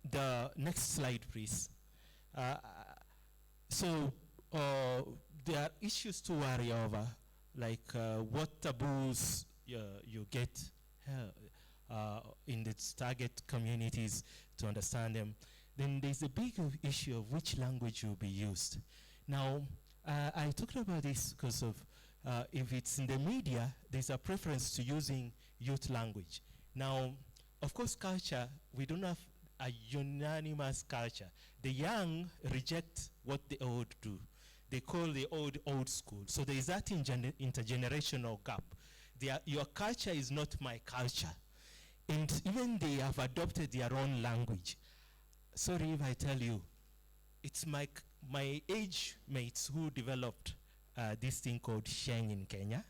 the next slide, please. There are issues to worry over, like what taboos you get in the target communities to understand them. Then there's a big issue of which language will be used. Now, I talked about this because of if it's in the media, there's a preference to using youth language. Now, of course, culture, we don't have a unanimous culture. The young reject what the old do. They call the old school. So there is that intergenerational gap. Your culture is not my culture. And even they have adopted their own language. Sorry if I tell you, it's my age mates who developed this thing called Sheng in Kenya.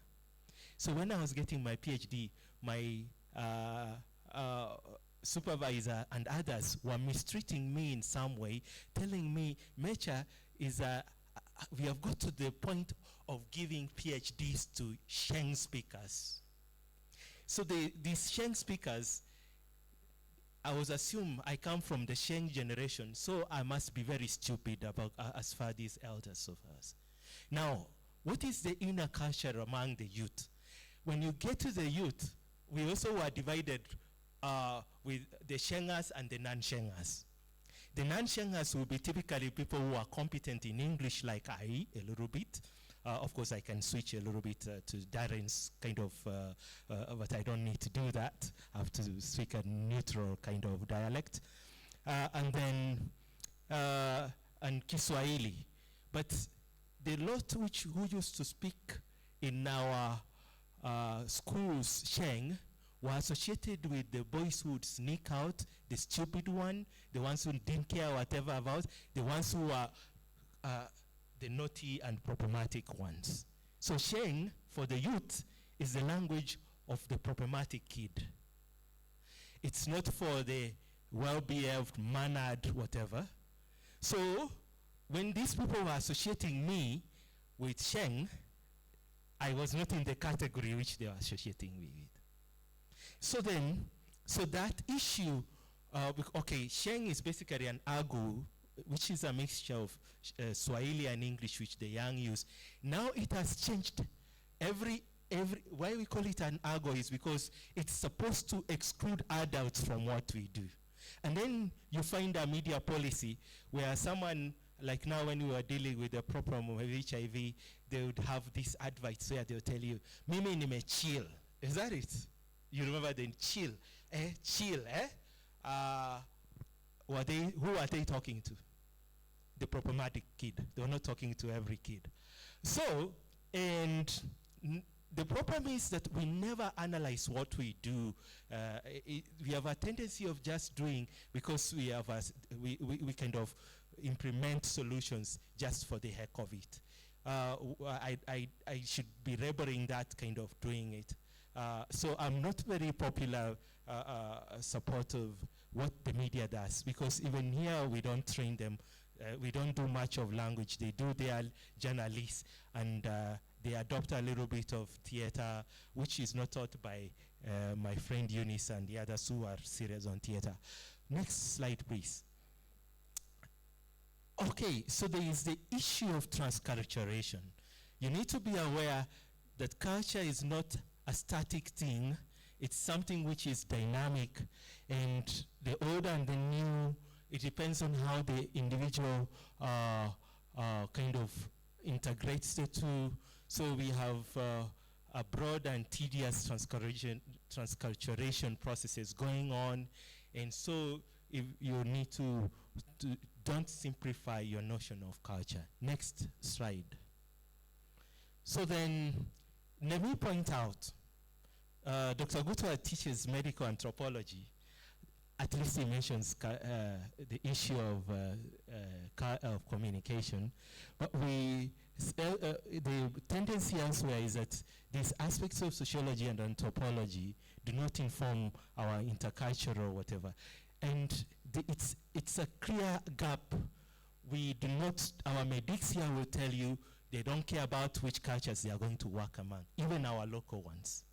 So when I was getting my PhD, my supervisor and others were mistreating me in some way, telling me, Mecha is we have got to the point of giving PhDs to Sheng speakers. So these Sheng speakers, I was assumed I come from the Sheng generation, so I must be very stupid about as far these elders of us. Now, what is the inner culture among the youth? When you get to the youth, we also were divided with the Shengers and the non-Shengers. The non-Shengers will be typically people who are competent in English like I, a little bit. Of course, I can switch a little bit to Darren's kind of, but I don't need to do that. I have to speak a neutral kind of dialect. And then, and Kiswahili. But the lot who used to speak in our schools, Sheng, were associated with the boys who would sneak out, the stupid one, the ones who didn't care whatever about, the ones who were the naughty and problematic ones. So Sheng, for the youth, is the language of the problematic kid. It's not for the well-behaved, mannered, whatever. So when these people were associating me with Sheng, I was not in the category which they were associating me with. So then, so that issue, okay, Sheng is basically an Agu, which is a mixture of Swahili and English, which the young use. Now it has changed. Why we call it an Agu is because it's supposed to exclude adults from what we do. And then you find a media policy where someone, like now when we were dealing with the problem of HIV, they would have this advice where they'll tell you, Mimi nime chill. Is that it? You remember then chill. Chill, who are they talking to? The problematic kid. They were not talking to every kid. So, and the problem is that we never analyze what we do. We have a tendency of just doing because we have we kind of implement solutions just for the heck of it. I should be laboring that kind of doing it. So I'm not very popular support of what the media does, because even here we don't train them. We don't do much of language. They do their journalists, and they adopt a little bit of theater, which is not taught by my friend Eunice and the others who are serious on theater. Next slide, please. Okay, so there is the issue of transculturation. You need to be aware that culture is not a static thing. It's something which is dynamic, and the old and the new, it depends on how the individual kind of integrates the two. So we have a broad and tedious transculturation processes going on, and so if you need to don't simplify your notion of culture. Next slide. So then, let me point out, Dr. Gutwa teaches medical anthropology. At least he mentions the issue of communication. But the tendency elsewhere is that these aspects of sociology and anthropology do not inform our intercultural or whatever. And it's a clear gap. We do not, our medics here will tell you they don't care about which cultures they are going to work among, even our local ones.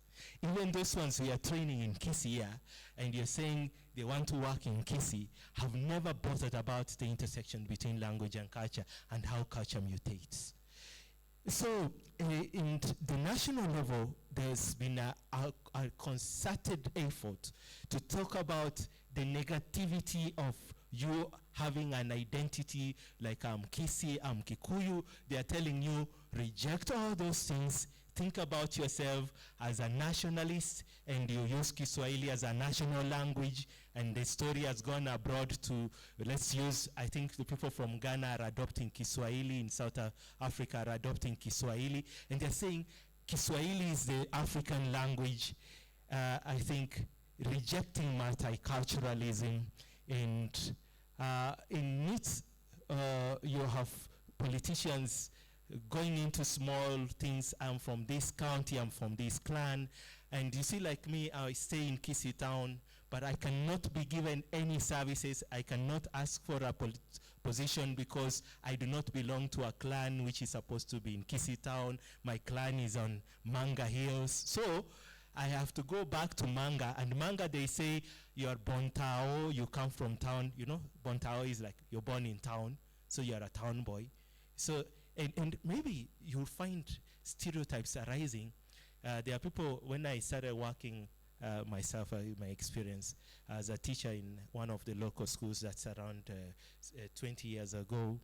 Even those ones we are training in Kisii, and you're saying they want to work in Kisii, have never bothered about the intersection between language and culture and how culture mutates. So in the national level, there's been a concerted effort to talk about the negativity of you having an identity like I'm Kisii, I'm Kikuyu. They are telling you, reject all those things, think about yourself as a nationalist, and you use Kiswahili as a national language, and the story has gone abroad to, let's use, I think the people from Ghana are adopting Kiswahili, in South Africa are adopting Kiswahili, and they're saying Kiswahili is the African language. I think rejecting multiculturalism, and in it, you have politicians going into small things. I'm from this county, I'm from this clan, and you see, like me, I stay in Kisii town, but I cannot be given any services. I cannot ask for a position because I do not belong to a clan which is supposed to be in Kisii town. My clan is on Manga Hills. So I have to go back to Manga, and Manga, they say, you're Bontao, you come from town. You know, Bontao is like you're born in town, so you're a town boy. So, and maybe you'll find stereotypes arising. There are people, when I started working myself, my experience as a teacher in one of the local schools that's around 20 years ago,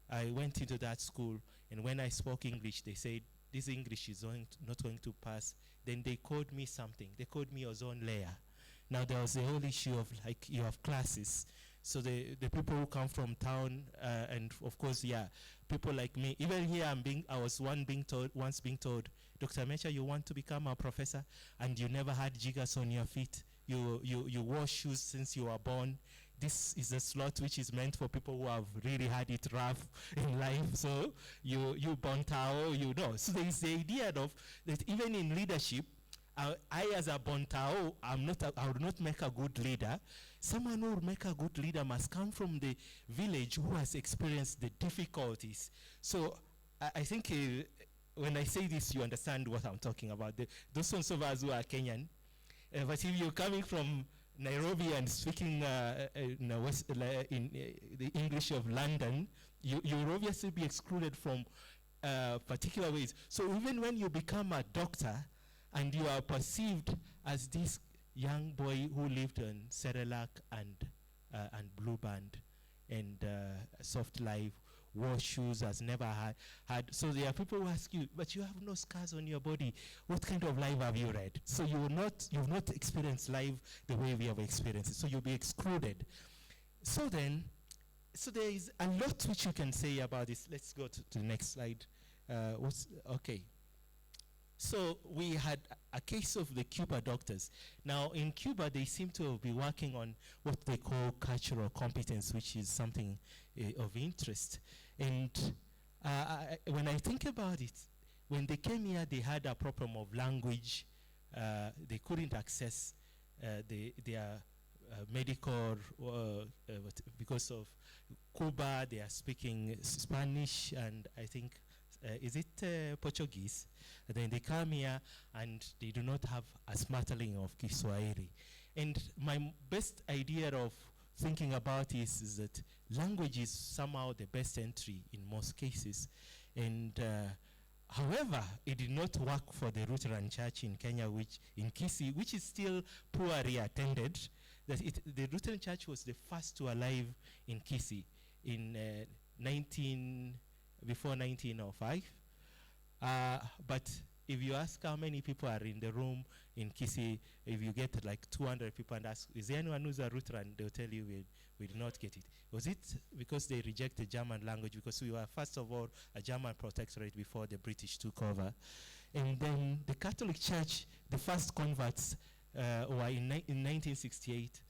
I went into that school, and when I spoke English, they said, this English is not going to pass. Then they called me something. They called me ozone layer. Now there was the whole issue of, like, you have classes. So the people who come from town, and of course, yeah, people like me. Even here, I was once being told, Dr. Mecha, you want to become a professor, and you never had jiggers on your feet. You wore shoes since you were born. This is a slot which is meant for people who have really had it rough in life. So you Bontao, you know. So there is the idea of that even in leadership, I as a Bontao, I would not make a good leader. Someone who would make a good leader must come from the village who has experienced the difficulties. So I think when I say this, you understand what I'm talking about. Those ones of us who are Kenyan, but if you're coming from Nairobi and speaking in the English of London, you will obviously be excluded from particular ways. So even when you become a doctor and you are perceived as this young boy who lived on Cerelac and Blue Band and soft life, wore shoes, has never had. So there are people who ask you, but you have no scars on your body. What kind of life have you read? So you've not experienced life the way we have experienced it. So you'll be excluded. So there is a lot which you can say about this. Let's go to the next slide. Okay. So we had a case of the Cuba doctors. Now in Cuba, they seem to be working on what they call cultural competence, which is something of interest. And when I think about it, when they came here, they had a problem of language. They couldn't access their medical, because of Cuba, they are speaking Spanish and I think is it Portuguese? And then they come here and they do not have a smattering of Kiswahili. And my best idea of thinking about this is that language is somehow the best entry in most cases. And however, it did not work for the Lutheran Church in Kenya, in Kisii, which is still poorly attended. The Lutheran Church was the first to arrive in Kisii in before 1905. But if you ask how many people are in the room in Kisii, if you get like 200 people and ask, is there anyone who's a Lutheran? They'll tell you we did not get it. Was it because they rejected German language? Because we were, first of all, a German protectorate before the British took over. And then the Catholic Church, the first converts were in 1968.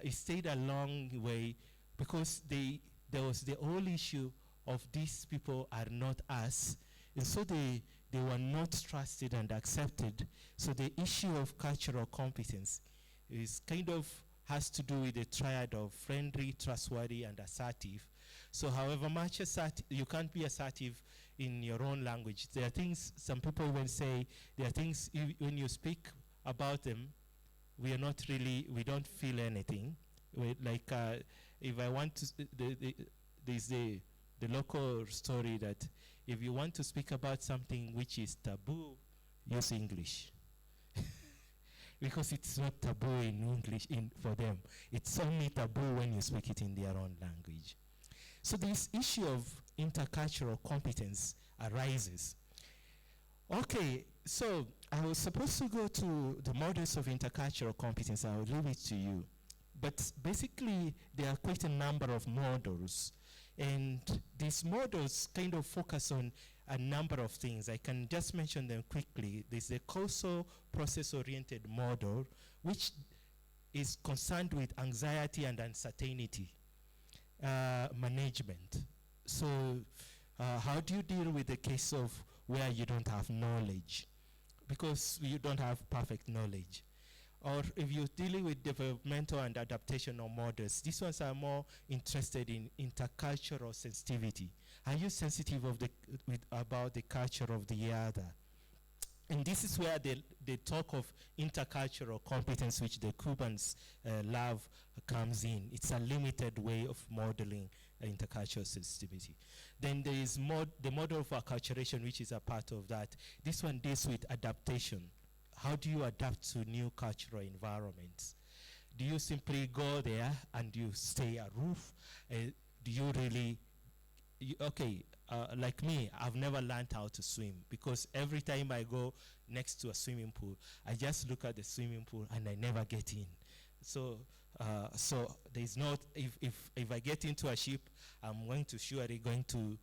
It stayed a long way because there was the whole issue of these people are not us. And so they were not trusted and accepted. So the issue of cultural competence is kind of has to do with the triad of friendly, trustworthy, and assertive. So however much you can't be assertive in your own language. There are things, some people even say, there are things when you speak about them, we don't feel anything. Like if I want to, there's the local story that if you want to speak about something which is taboo, use English. Because it's not taboo in English for them. It's only taboo when you speak it in their own language. So this issue of intercultural competence arises. Okay, so I was supposed to go to the models of intercultural competence. I will leave it to you. But basically, there are quite a number of models. And these models kind of focus on a number of things. I can just mention them quickly. There's the causal process-oriented model, which is concerned with anxiety and uncertainty management. So how do you deal with the case of where you don't have knowledge? Because you don't have perfect knowledge. Or if you're dealing with developmental and adaptational models, these ones are more interested in intercultural sensitivity. Are you sensitive about the culture of the other? And this is where the talk of intercultural competence, which the Cubans love, comes in. It's a limited way of modeling intercultural sensitivity. Then there is the model of acculturation, which is a part of that. This one deals with adaptation. How do you adapt to new cultural environments? Do you simply go there and you stay aloof? Do you really, like me, I've never learned how to swim because every time I go next to a swimming pool, I just look at the swimming pool and I never get in. So there's not, if I get into a ship, I'm surely going to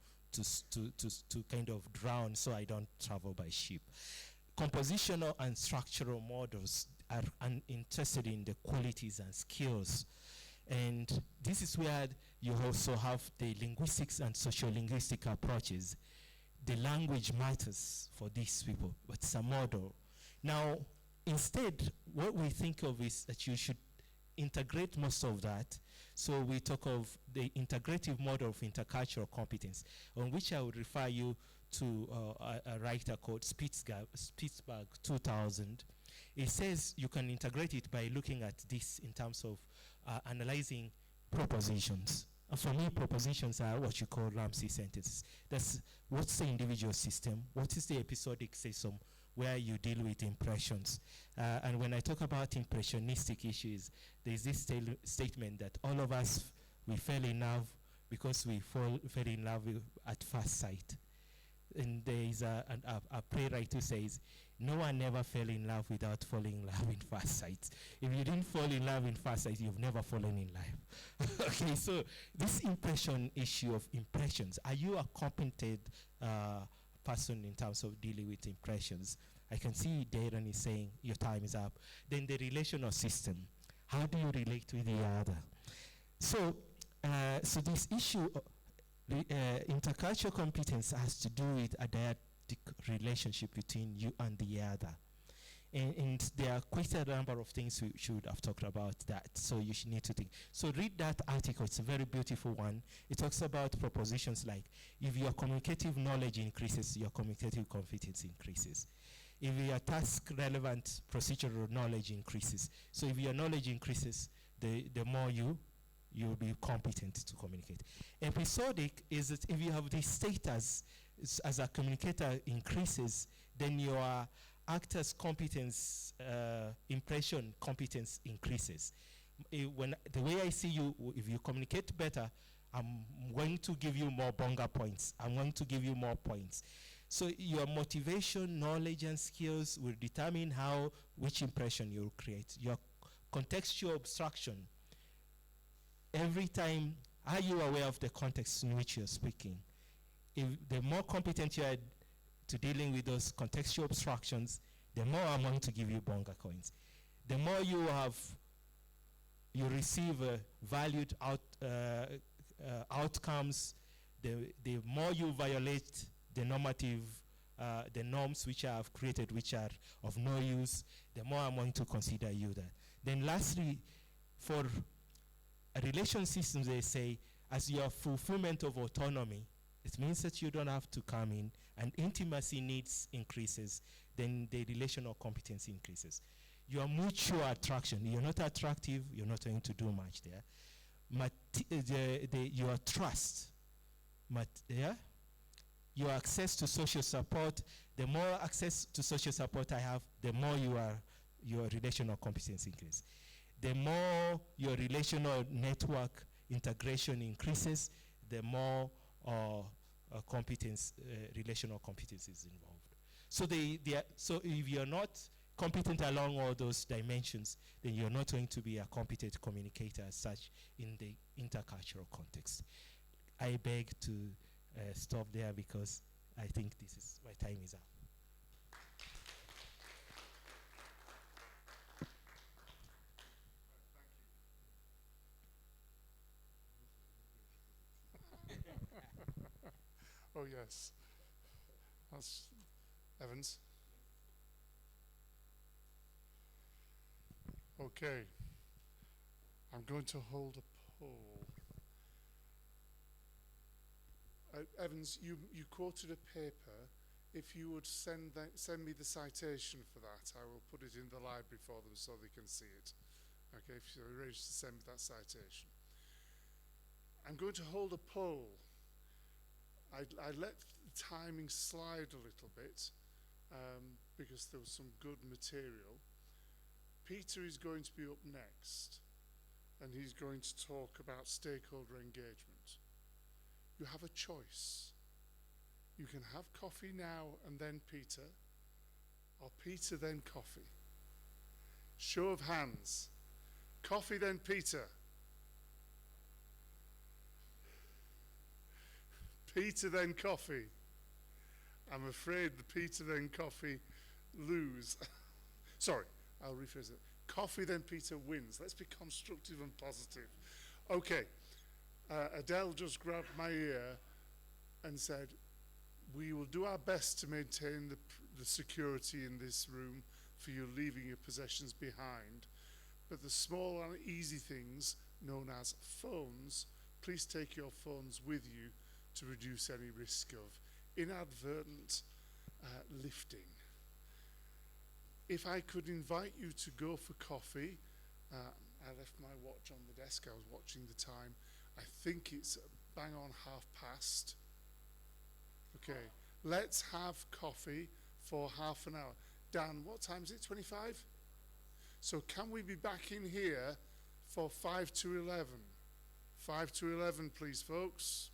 kind of drown, so I don't travel by ship. Compositional and structural models are interested in the qualities and skills. And this is where you also have the linguistics and sociolinguistic approaches. The language matters for these people, but it's a model. Now, Instead, what we think of is that you should integrate most of that. So we talk of the integrative model of intercultural competence, on which I would refer you to a writer called Spitzberg 2000. It says you can integrate it by looking at this in terms of analyzing propositions. For me, propositions are what you call Ramsey sentences. That's what's the individual system, what is the episodic system where you deal with impressions. And when I talk about impressionistic issues, there's this statement that all of us, we fell in love because we fell in love at first sight. And there is a playwright who says, no one ever fell in love without falling in love in first sight. If you didn't fall in love in first sight, you've never fallen in love. Okay, so this impression issue of impressions, are you a competent person in terms of dealing with impressions? I can see Darren is saying your time is up. Then the relational system, how do you relate with the other? So, so this issue intercultural competence has to do with a dyadic relationship between you and the other. And there are quite a number of things we should have talked about that, so you should need to think. So read that article, it's a very beautiful one. It talks about propositions like, if your communicative knowledge increases, your communicative competence increases. If your task-relevant procedural knowledge increases. So if your knowledge increases, the more you'll be competent to communicate. Episodic is that if you have this status as a communicator increases, then your actor's competence, impression competence increases. When the way I see you, if you communicate better, I'm going to give you more bonga points. I'm going to give you more points. So your motivation, knowledge, and skills will determine which impression you'll create. Your contextual abstraction. Every time, are you aware of the context in which you're speaking? If the more competent you are to dealing with those contextual abstractions, the more I'm going to give you bonga coins. The more you receive valued outcomes, the more you violate the normative, the norms which I have created, which are of no use, the more I'm going to consider you there. Then lastly, for a relation system, they say, as your fulfillment of autonomy, it means that you don't have to come in, and intimacy needs increases, then the relational competence increases. Your mutual attraction, you're not attractive, you're not going to do much there. Your trust, your access to social support, the more access to social support I have, the more your relational competence increases. The more your relational network integration increases, the more relational competence is involved. So if you're not competent along all those dimensions, then you're not going to be a competent communicator as such in the intercultural context. I beg to stop there because I think my time is up. Oh, yes. That's Evans. Okay. I'm going to hold a poll. Evans, you quoted a paper. If you would send me the citation for that, I will put it in the library for them so they can see it. Okay, if you arrange to send me that citation. I'm going to hold a poll. I let the timing slide a little bit because there was some good material. Peter is going to be up next, and he's going to talk about stakeholder engagement. You have a choice. You can have coffee now and then Peter, or Peter then coffee. Show of hands. Coffee then Peter. Peter then coffee. I'm afraid the Peter then coffee lose. Sorry, I'll rephrase it. Coffee then Peter wins. Let's be constructive and positive. Okay, Adele just grabbed my ear and said, we will do our best to maintain the security in this room. for you leaving your possessions behind. But the small and easy things known as phones, please take your phones with you to reduce any risk of inadvertent lifting. If I could invite you to go for coffee, I left my watch on the desk, I was watching the time. I think it's bang on past. Okay, let's have coffee for half an hour. Dan, what time is it, 25? So can we be back in here for 5 to 11? 5 to 11, please, folks.